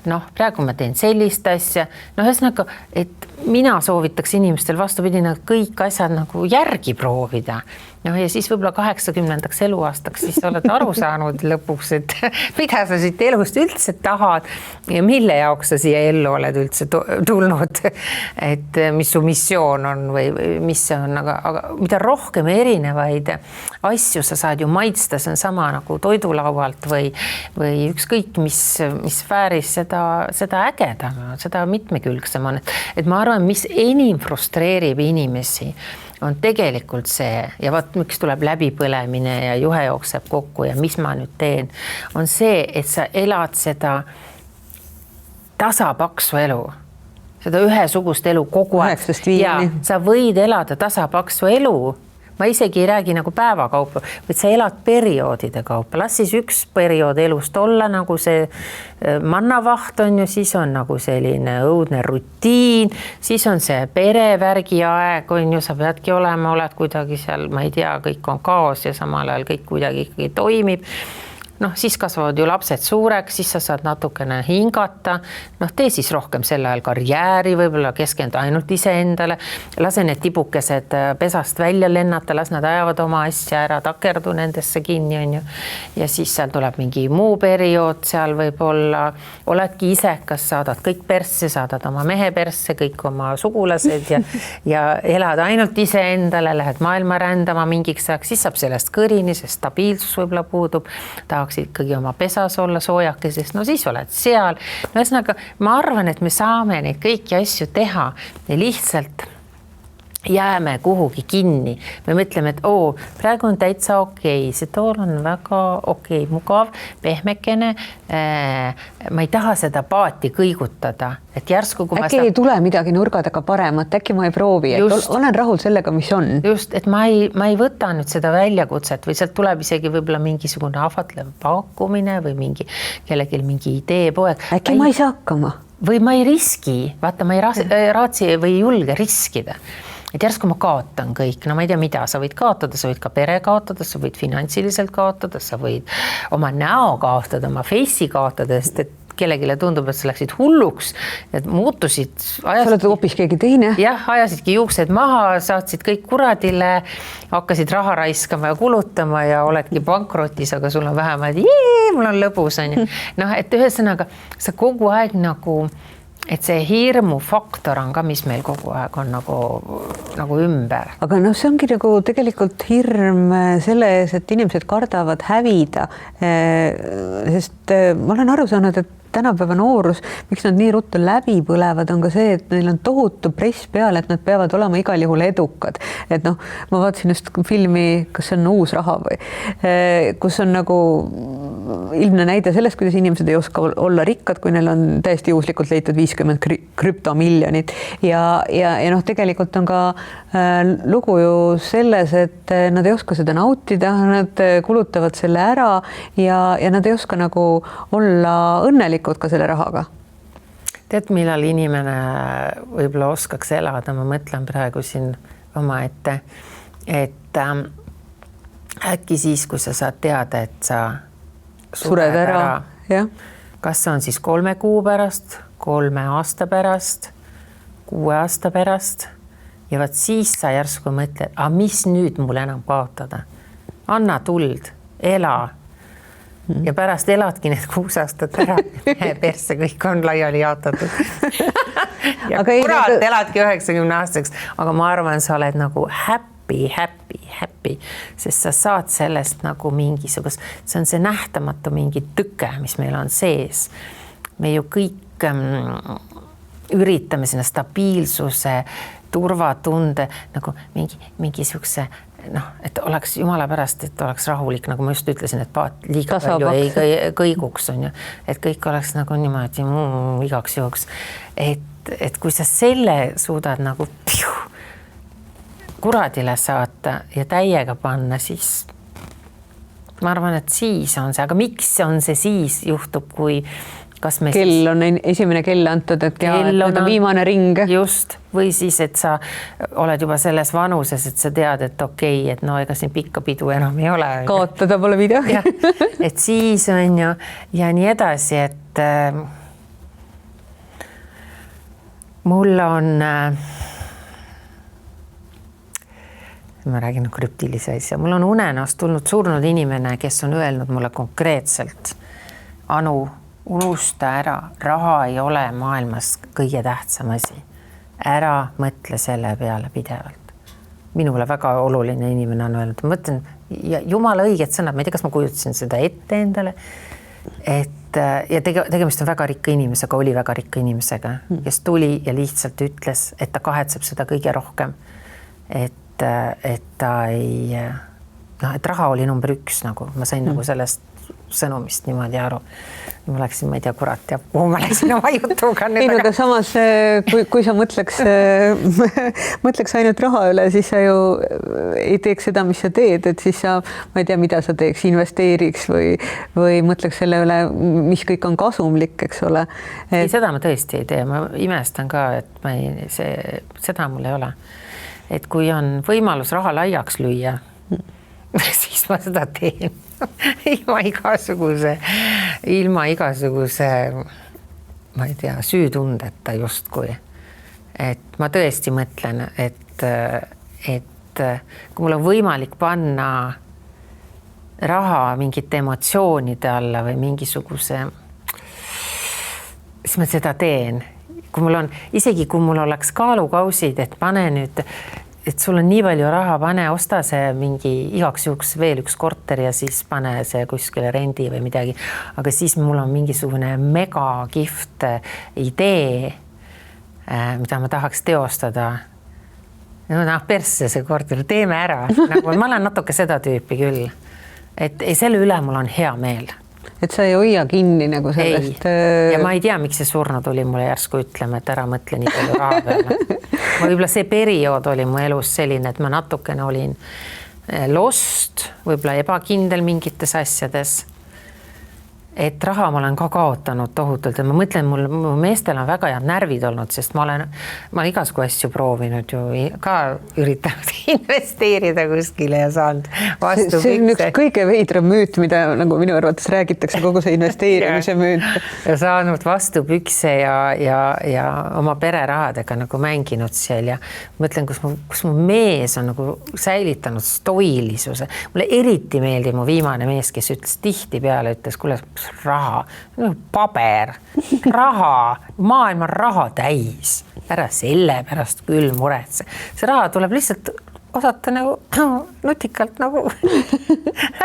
Praegu ma teen sellist asja. Ühesõnaga, et mina soovitaks inimestel vastupidi kõik asjad nagu järgi proovida. Ja siis võib-olla 80. eluaastaks siis oled aru saanud lõpuks, et mida sa siit elust üldse tahad ja mille jaoks sa siia ellu oled üldse tulnud, et mis su missioon on või mis see on, aga mida rohkem erinevaid asju sa saad ju maitsta, see on sama nagu toidulaualt või ükskõik mis sfääris seda ägedam, seda mitmekülgsem on, et ma arvan, mis enim frustreerib inimesi on tegelikult see ja vaat miks tuleb läbipõlemine ja juhe jookseb kokku ja mis ma nüüd teen, on see, et sa elad seda tasapaksu elu, seda ühesugust elu kogu aeg. Ja sa võid elada tasapaksu elu, ma isegi ei räägi nagu päevakaupa, vaid sa elad perioodide kaupa. Las siis üks periood elust olla nagu see mannavaht on ju, siis on nagu selline õudne rutiin, siis on see perevärgi aeg on ju, sa peadki olema, oled kuidagi seal, ma ei tea, kõik on kaos ja samal ajal kõik kuidagi ikkagi toimib. Siis kasvavad ju lapsed suureks, siis sa saad natukene hingata, tee siis rohkem selle ajal karjääri, võib-olla keskendu ainult iseendale, lase need tibukesed pesast välja lennata, las nad ajavad oma asja ära, takerdu nendesse kinni on ju. Ja siis seal tuleb mingi muu periood, seal võib-olla oledki ise, kas saadad kõik persse, saadad oma mehe persse, kõik oma sugulased ja elad ainult iseendale, lähed maailma rändama mingiks ajaks, siis saab sellest kõrini, sest stabiilsus võib-olla puudub, ikkagi oma pesas olla soojakeses, siis oled seal. Ühesõnaga, ma arvan, et me saame neid kõiki asju teha ja lihtsalt jääme kuhugi kinni. Me mõtleme, et praegu on täitsa okei, see tool on väga okei, mugav, pehmekene. Ma ei taha seda paati kõigutada. Et järsku, kui äkki ei tule midagi nurga taga paremat, äkki ma ei proovi, et olen rahul sellega, mis on. Just, et ma ei võta nüüd seda väljakutset või sealt tuleb isegi võib-olla mingisugune ahvatlev pakkumine või kellelgi mingi ideepoeg. Äkki ma ei saa hakkama. Või ma ei riski, vaata, ma ei raatsi või ei julge riskida. Et järsku ma kaotan kõik, ma ei tea mida, sa võid kaotada, sa võid ka pere kaotada, sa võid finantsiliselt kaotada, sa võid oma näo kaotada, oma face'i kaotada, sest et kellegile tundub, et sa läksid hulluks, et muutusid. Sa oled hoopis keegi teine. Jah, ajasidki juuksed maha, saatsid kõik kuradile, hakkasid raha raiskama ja kulutama ja oledki pankrotis, aga sul on vähemalt, mul on lõbus. Et ühesõnaga, sa kogu aeg nagu, et see hirmu faktor on ka, mis meil kogu aeg on nagu ümber. Aga see ongi nagu tegelikult hirm selle ees, et inimesed kardavad hävida, sest ma olen aru saanud, et tänapäeva noorus, miks nad nii ruttu läbi põlevad, on ka see, et neil on tohutu press peal, et nad peavad olema igal juhul edukad. Et ma vaatasin just filmi, kas see on Uus raha või, kus on nagu ilmne näide sellest, kuidas inimesed ei oska olla rikkad, kui neil on täiesti juhuslikult leitud 50 krüptomiljonit. Ja tegelikult on ka lugu ju selles, et nad ei oska seda nautida, nad kulutavad selle ära ja nad ei oska nagu olla õnnelikud ka selle rahaga. Tead, millal inimene võib-olla oskaks elada, ma mõtlen praegu siin oma ette, et äkki siis, kui sa saad teada, et sa sured ära. Jah. Kas see on siis 3 kuu pärast, 3 aasta pärast, 6 aasta pärast ja vaat siis sa järsku mõtled, mis nüüd mul enam kaotada? Anna tuld, ela. Ja pärast eladki need 6 aastat ära. Persse kõik on laiali jaotatud. Ja kurat eladki 90 aastaks, aga ma arvan, sa oled nagu happy, sest sa saad sellest nagu mingisugust, see on see nähtamatu mingi tõke, mis meil on sees. Me ju kõik üritame sinna stabiilsuse, turvatunde, nagu mingisuguse, et oleks jumala pärast, et oleks rahulik, nagu ma just ütlesin, et paat liiga palju ei kõiguks, on ju, et kõik oleks nagu niimoodi igaks juhuks. Et kui sa selle suudad nagu kuradile saata ja täiega panna, siis ma arvan, et siis on see, aga miks on see siis juhtub, kui kas me kell on esimene kell antud, et nüüd on viimane ring. Just, või siis, et sa oled juba selles vanuses, et sa tead, et okei, et ega siin pikka pidu enam ei ole. Kaotada pole midagi. Et siis on ju ja nii edasi, et mul on ma räägin krüptilise asja. Mul on unenost tulnud surnud inimene, kes on öelnud mulle konkreetselt, Anu, unusta ära, raha ei ole maailmas kõige tähtsam asi. Ära mõtle selle peale pidevalt. Minule väga oluline inimene on öelnud, ma mõtlen, ja jumala õiged sõnad, ma ei tea, kas ma kujutasin seda ette endale, ja tegemist on väga rikka inimesega, oli väga rikka inimesega, kes tuli ja lihtsalt ütles, et ta kahetseb seda kõige rohkem, et ta ei, et raha oli number 1, nagu ma sain nagu sellest sõnumist niimoodi aru. Ma läksin, ma ei tea, kurat ja kuhu ma läksin oma jutuga. Aga samas, kui sa mõtleks ainult raha üle, siis sa ju ei teeks seda, mis sa teed, et siis sa, ma ei tea, mida sa teeks, investeeriks või mõtleks selle üle, mis kõik on kasumlik, eks ole. Ei, seda ma tõesti ei tee, ma imestan ka, et seda mul ei ole. Et kui on võimalus raha laiaks lüüa, siis ma seda teen. ilma igasuguse, ma ei tea, süütundeta justkui. Et ma tõesti mõtlen, et kui mul on võimalik panna raha mingite emotsioonide alla või mingisuguse, siis ma seda teen. Isegi kui mul oleks kaalukausid, et pane nüüd, et sul on nii palju raha, pane, osta see mingi igaks juhuks veel üks korter ja siis pane see kuskile rendi või midagi. Aga siis mul on mingisugune mega kihvt idee, mida ma tahaks teostada. Persse see korter, teeme ära. Nagu, ma olen natuke seda tüüpi küll. Et selle üle mul on hea meel. Et sa ei hoia kinni nagu sellest. Ja ma ei tea, miks see surnu tuli mulle järsku ütlema, et ära mõtle nii palju raha peale. Võib-olla see periood oli mu elus selline, et ma natukene olin lost, võib-olla ebakindel mingites asjades. Et raha ma olen ka kaotanud tohutult ja ma mõtlen, mu meestel on väga head närvid olnud, sest ma olen igasugu asju proovinud ju ka üritanud investeerida kuskile ja saanud vastu. See on üks kõige veidram müüt, mida nagu minu arvates räägitakse, kogu see investeerimise müüt. Ja saanud vastu pükse ja oma pererahadega nagu mänginud seal ja mõtlen, kus mu mees on nagu säilitanud stoilisuse. Mulle eriti meeldib mu viimane mees, kes ütles tihti peale, ütles, kuule, raha, paber, raha, maailma raha täis, ära selle pärast küll muretse. See raha tuleb lihtsalt osata nagu nutikalt nagu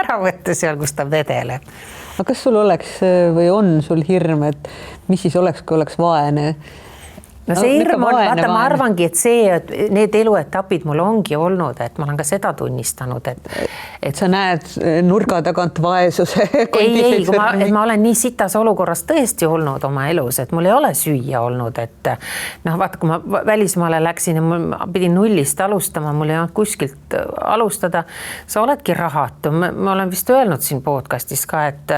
ära võtta seal, kus ta vedeleb. Aga kas sul oleks või on sul hirm, et mis siis oleks, kui oleks vaene? No see hirm on, vaata, ma arvangi, et need eluetapid mul ongi olnud, et ma olen ka seda tunnistanud, et sa näed nurga tagant vaesuse. Ei, ma olen nii sitas olukorras tõesti olnud oma elus, et mul ei ole süüa olnud, et vaata, kui ma välismaale läksin ja ma pidin nullist alustama, mul ei olnud kuskilt alustada, sa oledki rahatu. Ma olen vist öelnud siin podcastis ka, et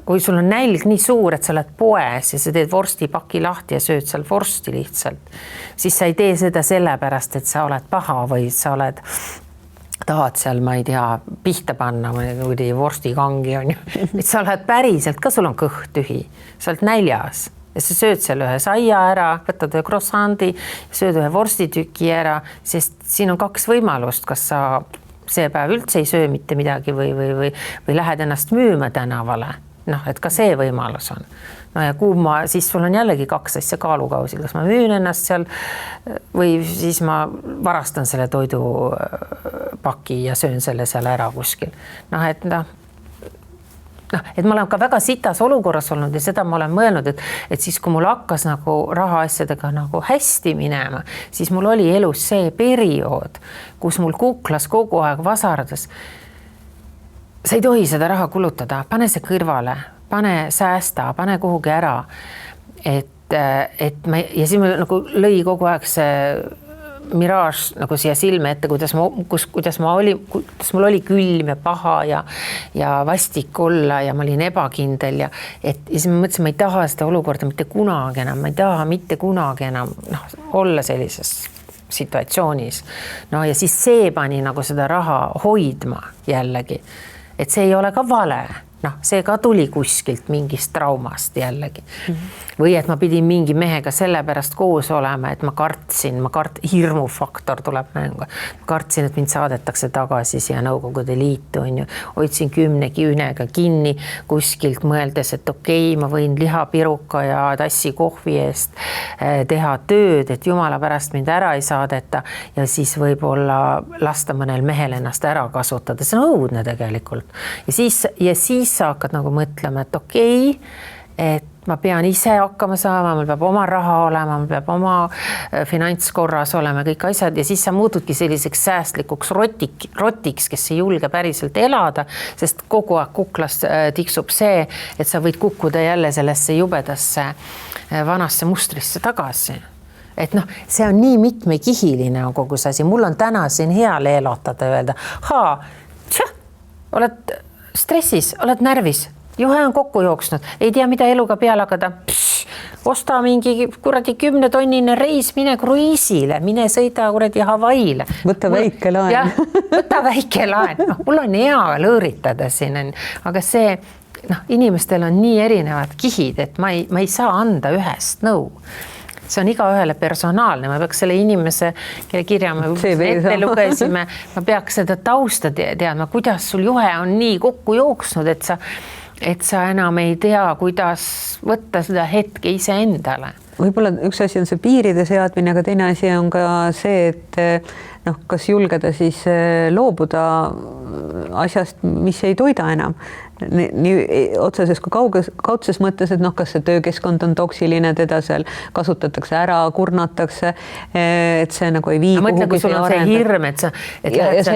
kui sul on nälg nii suur, et sa oled poes ja sa teed vorstipaki lahti ja sööd seal vorsti lihtsalt, siis sa ei tee seda sellepärast, et sa oled paha või sa oled tahad seal, ma ei tea, pihta panna või vorstikangi on ju, et sa oled päriselt ka, sul on kõht tühi, sa oled näljas ja sa sööd seal ühe saia ära, võtad ühe croissandi, sööd ühe vorstituki ära, sest siin on 2 võimalust, kas sa see päev üldse ei söö mitte midagi või lähed ennast müüma tänavale. Noh, et ka see võimalus on. No ja siis sul on jällegi 2 asja kaalukausil, kas ma müün ennast seal või siis ma varastan selle toidupaki ja söön selle seal ära kuskil. Et ma olen ka väga sitas olukorras olnud ja seda ma olen mõelnud, et siis kui mul hakkas nagu rahaasjadega nagu hästi minema, siis mul oli elus see periood, kus mul kuklas kogu aeg vasardas. Sa ei tohi seda raha kulutada, pane see kõrvale, pane säästa, pane kuhugi ära. Ja siis mul nagu lõi kogu aeg see miraaž nagu siia silme ette, kuidas mul oli külm ja paha ja vastik olla ja ma olin ebakindel ja siis ma mõtlesin, ma ei taha seda olukorda mitte kunagi enam, ma ei taha mitte kunagi enam olla sellises situatsioonis. Ja siis see pani nagu seda raha hoidma jällegi, et see ei ole ka vale. See ka tuli kuskilt mingist traumast jällegi. Või et ma pidin mingi mehega sellepärast koos olema, et ma kartsin, hirmufaktor tuleb mängu. Ma kartsin, et mind saadetakse tagasi siia Nõukogude Liitu, on ju. Hoidsin 10 künega kinni kuskilt mõeldes, et okei, ma võin lihapiruka ja tassi kohvi eest teha tööd, et jumala pärast mind ära ei saadeta ja siis võib-olla lasta mõnel mehel ennast ära kasutada. See on õudne tegelikult. Ja siis sa hakkad nagu mõtlema, et okei, et ma pean ise hakkama saama, mul peab oma raha olema, mul peab oma finantskorras olema, kõik asjad ja siis sa muutudki selliseks säästlikuks rotiks, kes ei julge päriselt elada, sest kogu aeg kuklas tiksub see, et sa võid kukkuda jälle sellesse jubedasse vanasse mustrisse tagasi. Et see on nii mitmekihiline kogu see asi. Mul on täna siin hea leelatada ja öelda, oled stressis, oled närvis, juhe on kokku jooksnud, ei tea, mida eluga peale hakata. Osta mingi 10-tonnine reis, mine kruiisile, mine sõida Hawaiile. Võta väike laen. Võta väike laen. Mul on hea lõõritada siin, aga see, inimestel on nii erinevad kihid, et ma ei saa anda ühest nõu. See on igaühele personaalne, ma peaks selle inimese, kelle kirja me ette lugesime, ma peaks seda tausta teadma, kuidas sul juhe on nii kokku jooksnud, et sa enam ei tea, kuidas võtta seda hetke ise endale. Võib-olla üks asi on see piiride seadmine, aga teine asi on ka see, et kas julgeda siis loobuda asjast, mis ei toida enam. Nii otseses kui kaudses mõttes, et kas see töökeskkond on toksiline, teda seal kasutatakse ära, kurnatakse, et see nagu ei vii kuhugi. Kui sul on see hirm, et sa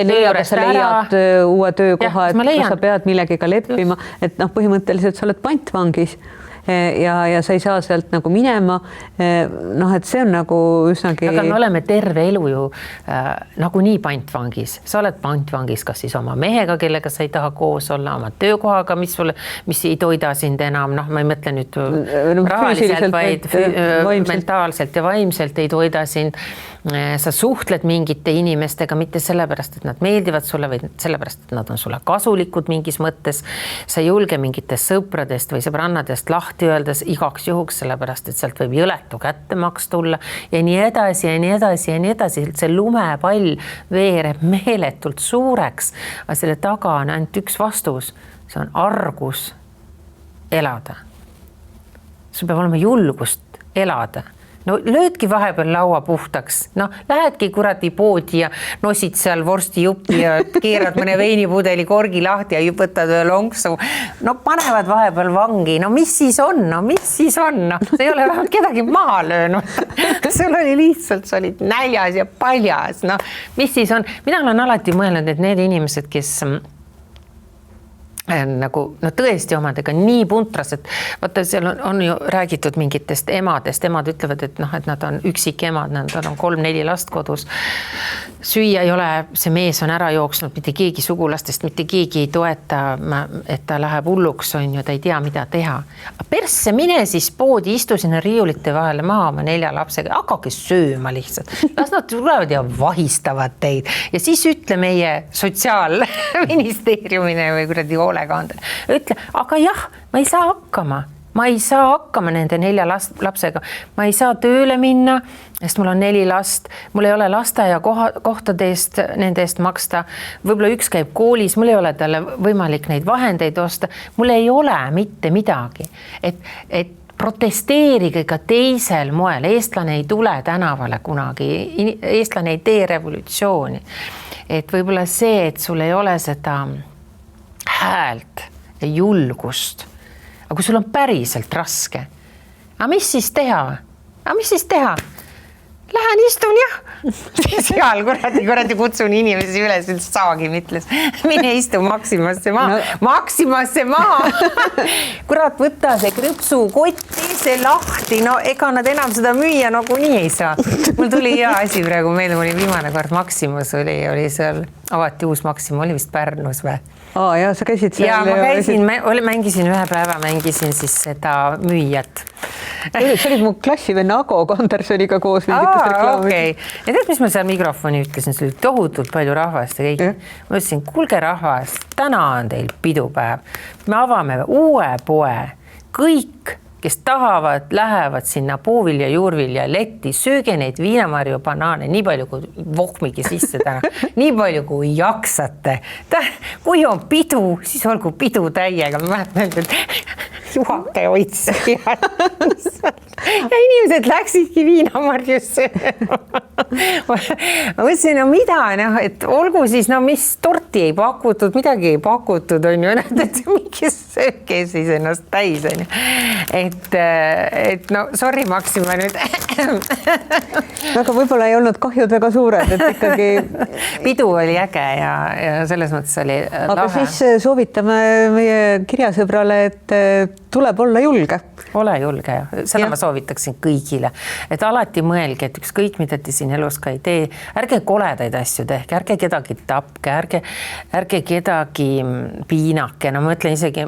leiad uue töökoha, et sa pead millegiga leppima, et põhimõtteliselt sa oled pantvangis ja sa ei saa sealt nagu minema. Et see on nagu üsnagi... Aga me oleme terve elu ju nagu nii pantvangis. Sa oled pantvangis kas siis oma mehega, kellega sa ei taha koos olla, oma töökohaga, mis ei toida sind enam. Ma ei mõtle nüüd rahaliselt, vaid mentaalselt ja vaimselt ei toida sind. Sa suhtled mingite inimestega, mitte sellepärast, et nad meeldivad sulle, või sellepärast, et nad on sulle kasulikud mingis mõttes. Sa ei julge mingitest sõpradest või sõbrannadest lahti öeldes igaks juhuks, sellepärast, et sealt võib jõletu kättemaks tulla ja nii edasi ja nii edasi ja nii edasi. See lumepall veereb meeletult suureks, aga selle taga on ainult üks vastus. See on argus elada. Sul peab olema julgust elada. Löödki vahepeal laua puhtaks, lähedki kuradi poodi ja nosid seal vorstijuppi ja keerad mõne veinipudeli korgi lahti ja võtad ühe lonksu. Panevad vahepeal vangi, mis siis on? See ei ole vähemalt kedagi maha löönud. Sul oli lihtsalt, sa olid näljas ja paljas. Mis siis on? Mina olen alati mõelnud, et need inimesed, kes nagu no tõesti omadega nii puntras, et vaata, seal on ju räägitud mingitest emadest, emad ütlevad, et noh, et nad on üksikemad, nad on 3-4 last kodus. Süüa ei ole, see mees on ära jooksnud, mitte keegi sugulastest, mitte keegi ei toeta, et ta läheb hulluks, on ju, ta ei tea, mida teha. Persse mine siis poodi, istu sinna riiulite vahele maha oma 4 lapsega, hakake sööma lihtsalt. Las nad tulevad ja vahistavad teid ja siis ütle meie sotsiaalministeeriumine või kuradi hoolekandele. Ütle, aga jah, ma ei saa hakkama nende 4 lapsega, ma ei saa tööle minna, sest mul on 4 last, mul ei ole lasteaia kohtade eest, nende eest maksta, võib-olla üks käib koolis, mul ei ole talle võimalik neid vahendeid osta, mul ei ole mitte midagi, et protesteerige ka teisel moel, eestlane ei tule tänavale kunagi, eestlane ei tee revolutsiooni, et võib-olla see, et sul ei ole seda häält ja julgust, aga kui sul on päriselt raske, aga mis siis teha? Lähen istun jah, seal kuradi kutsun inimesi üles, et saagi mitles, mine istu Maximasse maha, kurat, võtta see krõpsukotti, see lahti, no ega nad enam seda müüa nagu nii ei saa. Mul tuli hea asi praegu meelde, mul oli viimane kord Maximas oli seal, avati uus Maxima, oli vist Pärnus või? Ja sa käisid seal? Ja ma käisin, mängisin ühe päeva, mängisin siis seda müüjat. See oli mu klassivenna Ago Kondersoniga koos mingitest reklaamid. Okay. Ja tead, mis ma seal mikrofoni ütlesin, see oli tohutult palju rahvast ja kõik. Ma ütlesin, kuulge rahvas, täna on teil pidupäev. Me avame uue poe. Kõik, kes tahavad, lähevad sinna puuvilja, juurvilja, letti, sööge neid viinamarju, banaane, nii palju kui vohmigi sisse täna, nii palju kui jaksate. Kui on pidu, siis olgu pidu täiega. Ma mäletan, et juhake oitsa. Ja inimesed läksidki viinamarjusse. Ma mõtlesin, no mida, et olgu siis, no mis torti ei pakutud, midagi ei pakutud, on ju, et mingi sööke siis ennast täis, on ju. Et no, sorry, Maxima nüüd. Aga võib-olla ei olnud kahjud väga suured, et ikkagi... Pidu oli äge ja selles mõttes oli lahe. Aga siis soovitame meie kirjasõbrale, et tuleb olla julge. Ole julge ja seda ma soovitaksin kõigile, et alati mõelge, et ükskõik mida te siin elus ka ei tee, ärge koledaid asju tehke, ärge kedagi tapke, ärge kedagi piinake, no ma ütlen isegi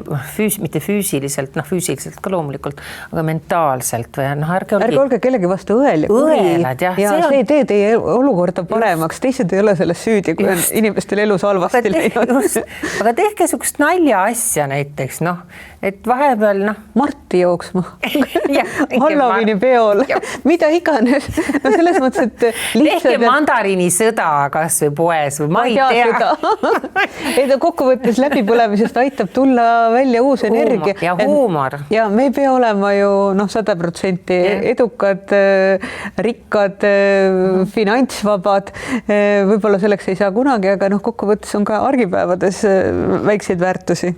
mitte füüsiliselt, füüsiliselt ka loomulikult, aga mentaalselt või ärge olge kellegi vastu õelad ja see ei tee teie olukorda paremaks, teised ei ole selles süüdi, kui on inimestel elus halvasti läinud. Aga tehke sukust nalja asja näiteks, et vahepeal Marti jooksma Hallovini peol, mida iganes. No selles mõttes, et lihtsalt... Tehke mandariini sõda kas või poes või ma ei tea. Ei ta kokkuvõttes läbipõlemisest aitab tulla välja uus energia. Ja huumor. Ja me ei pea olema ju 100% edukad, rikkad, finantsvabad. Võib-olla selleks ei saa kunagi, aga kokkuvõttes on ka argipäevades väikseid väärtusi.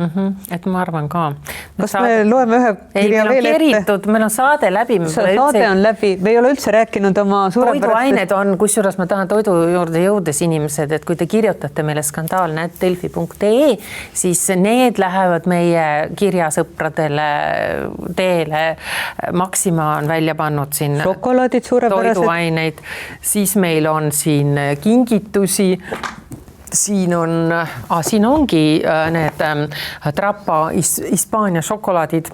Et ma arvan ka. Kas me loeme ühe kirja veel ette? Meil on saade läbi. Saade on läbi. Me ei ole üldse rääkinud oma suurepärast... Toiduained on, kusjuures ma tahan toidu juurde jõudes inimesed, et kui te kirjutate meile skandaalne@delfi.ee, siis need lähevad meie kirjasõpradele teele. Maxima on välja pannud siin šokolaadid suurepärased. Toiduaineid. Siis meil on siin kingitusi. Siin ongi need Trapa Hispaania šokolaadid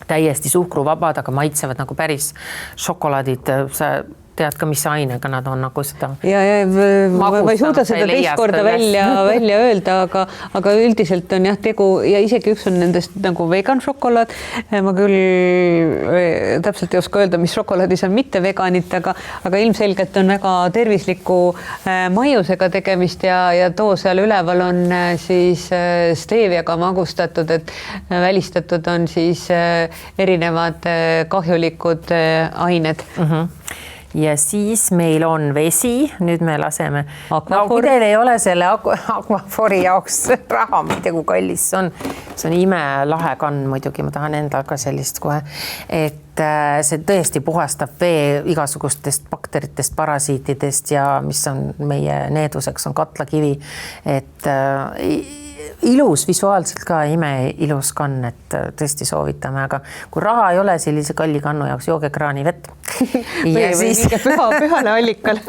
täiesti suhkruvabad, aga maitsevad nagu päris šokolaadid. Sa tead ka, mis ainega nad on nagu seda. Ja ma ei suuda seda teist korda välja öelda, aga üldiselt on tegu ja isegi üks on nendest nagu vegan šokolaad. Ma küll täpselt ei oska öelda, mis šokolaadis on mitte veganit, aga ilmselgelt on väga tervisliku maiusega tegemist ja too seal üleval on siis steeviaga magustatud, et välistatud on siis erinevad kahjulikud ained. Ja siis meil on vesi, nüüd me laseme. Kui teil ei ole selle Aquafori jaoks raha, ma ei tea, kui kallis see on. See on imelahe kann muidugi, ma tahan endal ka sellist kohe. Et see tõesti puhastab vee igasugustest bakteritest, parasiitidest ja mis on meie needuseks on katlakivi. ilus, visuaalselt ka imeilus kann, et tõesti soovitame, aga kui raha ei ole sellise kalli kannu jaoks, jooge kraani vett. Ja siis pühale allikale.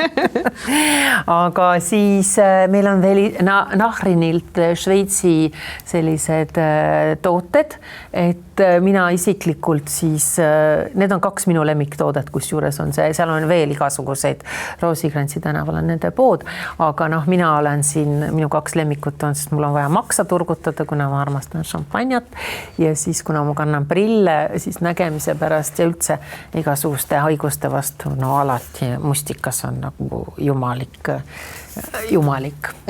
Aga siis meil on veel Nahrinilt Šveitsi sellised tooted, et mina isiklikult siis, need on 2 minu lemmiktoodet, kus juures on see, seal on veel igasuguseid, Roosikrantsi tänaval on nende pood, aga mina olen siin, minu 2 lemmikut on, sest mul on vaja maksa turgutada, kuna ma armastan šampanjat ja siis, kuna ma kannan prille, siis nägemise pärast ja üldse igasuguste haiguste vastu, no alati mustikas on nagu jumalik.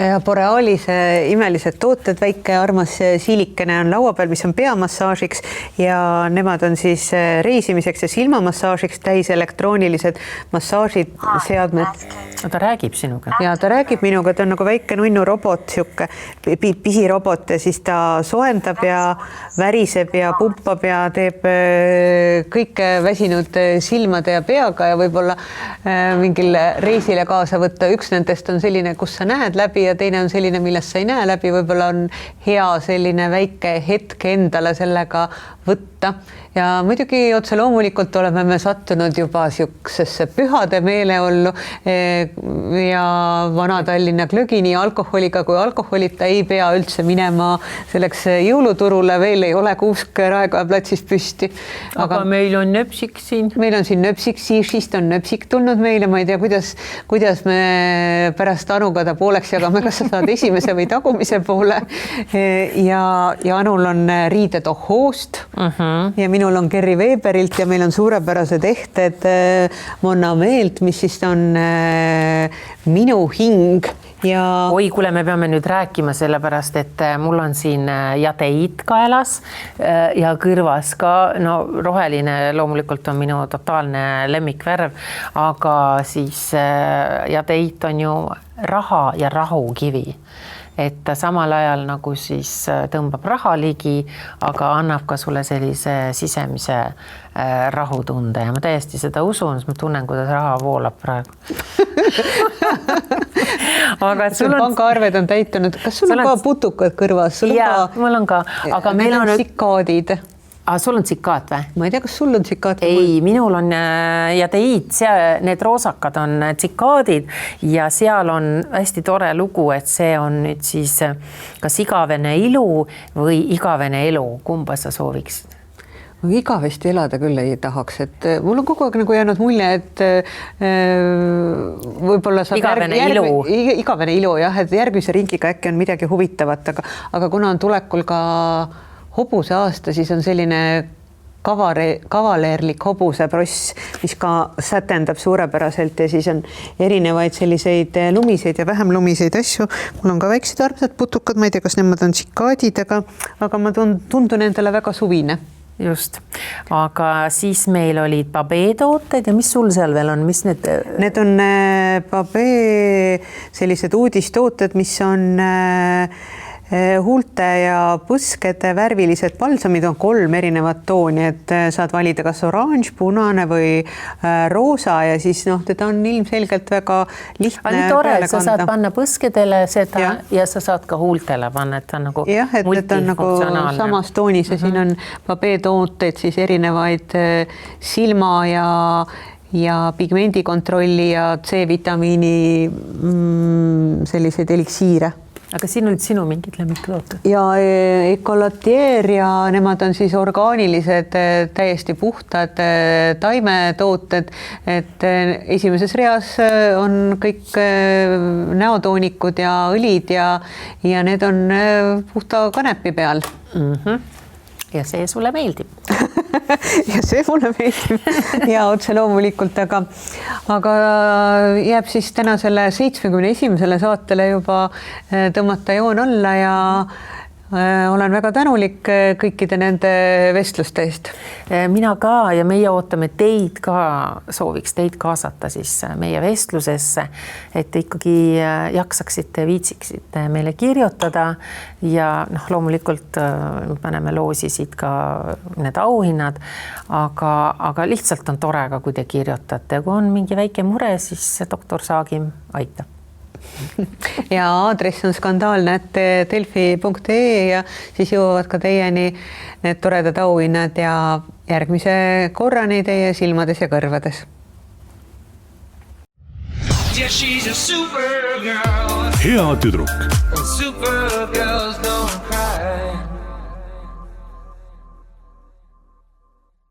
Ja Borealise imelised tooted, väike armas siilikene on laua peal, mis on peamassaažiks ja nemad on siis reisimiseks ja silmamassaažiks täis elektroonilised massaažid, seadmed. Ta räägib sinuga. Ja ta räägib minuga, ta on nagu väike nunnu robot, siuke pisirobot ja siis ta soendab ja väriseb ja pumpab ja teeb kõike väsinud silmade ja peaga ja võib-olla mingil reisile kaasa võtta. Üks nendest on selline, kus sa näed läbi ja teine on selline, millest sa ei näe läbi. Võib-olla on hea selline väike hetk endale sellega võtta ja muidugi otse loomulikult oleme me sattunud juba siuksesse pühade meeleollu ja Vana-Tallinna glögi nii alkoholiga kui alkoholita ei pea üldse minema selleks jõuluturule, veel ei ole kuusk Raekoja platsist püsti. Aga meil on nöpsik siin. Meil on siin nöpsik, Siiršist on nöpsik tulnud meile, ma ei tea, kuidas me pärast Anuga ta pooleks jagame, kas sa saad esimese või tagumise poole ja Anul on riided Ohhoost ja minul on Gerri Weberilt ja meil on suurepärased ehted Monna Meelt, mis siis on minu hing ja... Oi, kuule, me peame nüüd rääkima sellepärast, et mul on siin jadeit kaelas ja kõrvas ka, no roheline loomulikult on minu totaalne lemmikvärv, aga siis jadeit on ju raha ja rahukivi. Et ta samal ajal nagu siis tõmbab raha ligi, aga annab ka sulle sellise sisemise rahutunde ja ma täiesti seda usun, sest ma tunnen, kuidas raha voolab praegu. Aga sul pangaarved on täitunud. Kas sul on ka putukad kõrvas? Jaa, mul on ka. Aga meil on tsikaadid. Sul on tsikaat või? Ma ei tea, kas sul on tsikaat? Ei, minul on jadeit, need roosakad on tsikaadid ja seal on hästi tore lugu, et see on nüüd siis kas igavene ilu või igavene elu, kumba sa sooviksid? Igavesti elada küll ei tahaks, et mul on kogu aeg nagu jäänud mulje, et võib-olla saab igavene ilu, jah, et järgmise ringiga äkki on midagi huvitavat, aga kuna on tulekul ka hobuse aasta, siis on selline kavaleerlik hobusepross, mis ka sätendab suurepäraselt ja siis on erinevaid selliseid lumiseid ja vähem lumiseid asju. Mul on ka väiksed armsad putukad, ma ei tea, kas nemad on tsikaadid, aga ma tundun endale väga suvine. Just, aga siis meil olid Babee tooted ja mis sul seal veel on, mis need? Need on Babee sellised uudistooted, mis on huulte ja põskede värvilised balsamid, on 3 erinevat tooni, et saad valida kas oranž, punane või roosa ja siis teda on ilmselgelt väga lihtne. Nii tore, et sa saad panna põskedele seda ja sa saad ka huultele panna, et ta on nagu et on nagu samas toonis ja siin on Babee tooteid siis erinevaid silma ja pigmendikontrolli ja C-vitamiini selliseid eliksiire. Aga siin olid sinu mingid lemmikutooted. Ja Ecolatier ja nemad on siis orgaanilised, täiesti puhtad taimetooted, et esimeses reas on kõik näotoonikud ja õlid ja need on puhta kanepi peal. Ja see sulle meeldib. Ja see mulle meeldib ja otse loomulikult, aga jääb siis täna selle 71. saatele juba tõmmata joon alla ja olen väga tänulik kõikide nende vestluste eest. Mina ka ja meie ootame teid ka, sooviks teid kaasata siis meie vestlusesse, et ikkagi jaksaksite, viitsiksite meile kirjutada ja loomulikult paneme loosisid ka need auhinnad, aga lihtsalt on tore ka, kui te kirjutate. Kui on mingi väike mure, siis doktor Saagim aitab. ja aadress on skandaalne@delfi.ee ja siis jõuavad ka teieni need toredad auhinnad ja järgmise korrani teie silmades ja kõrvades. Yeah, she's a super girl. hea tüdruk. Supergirls don't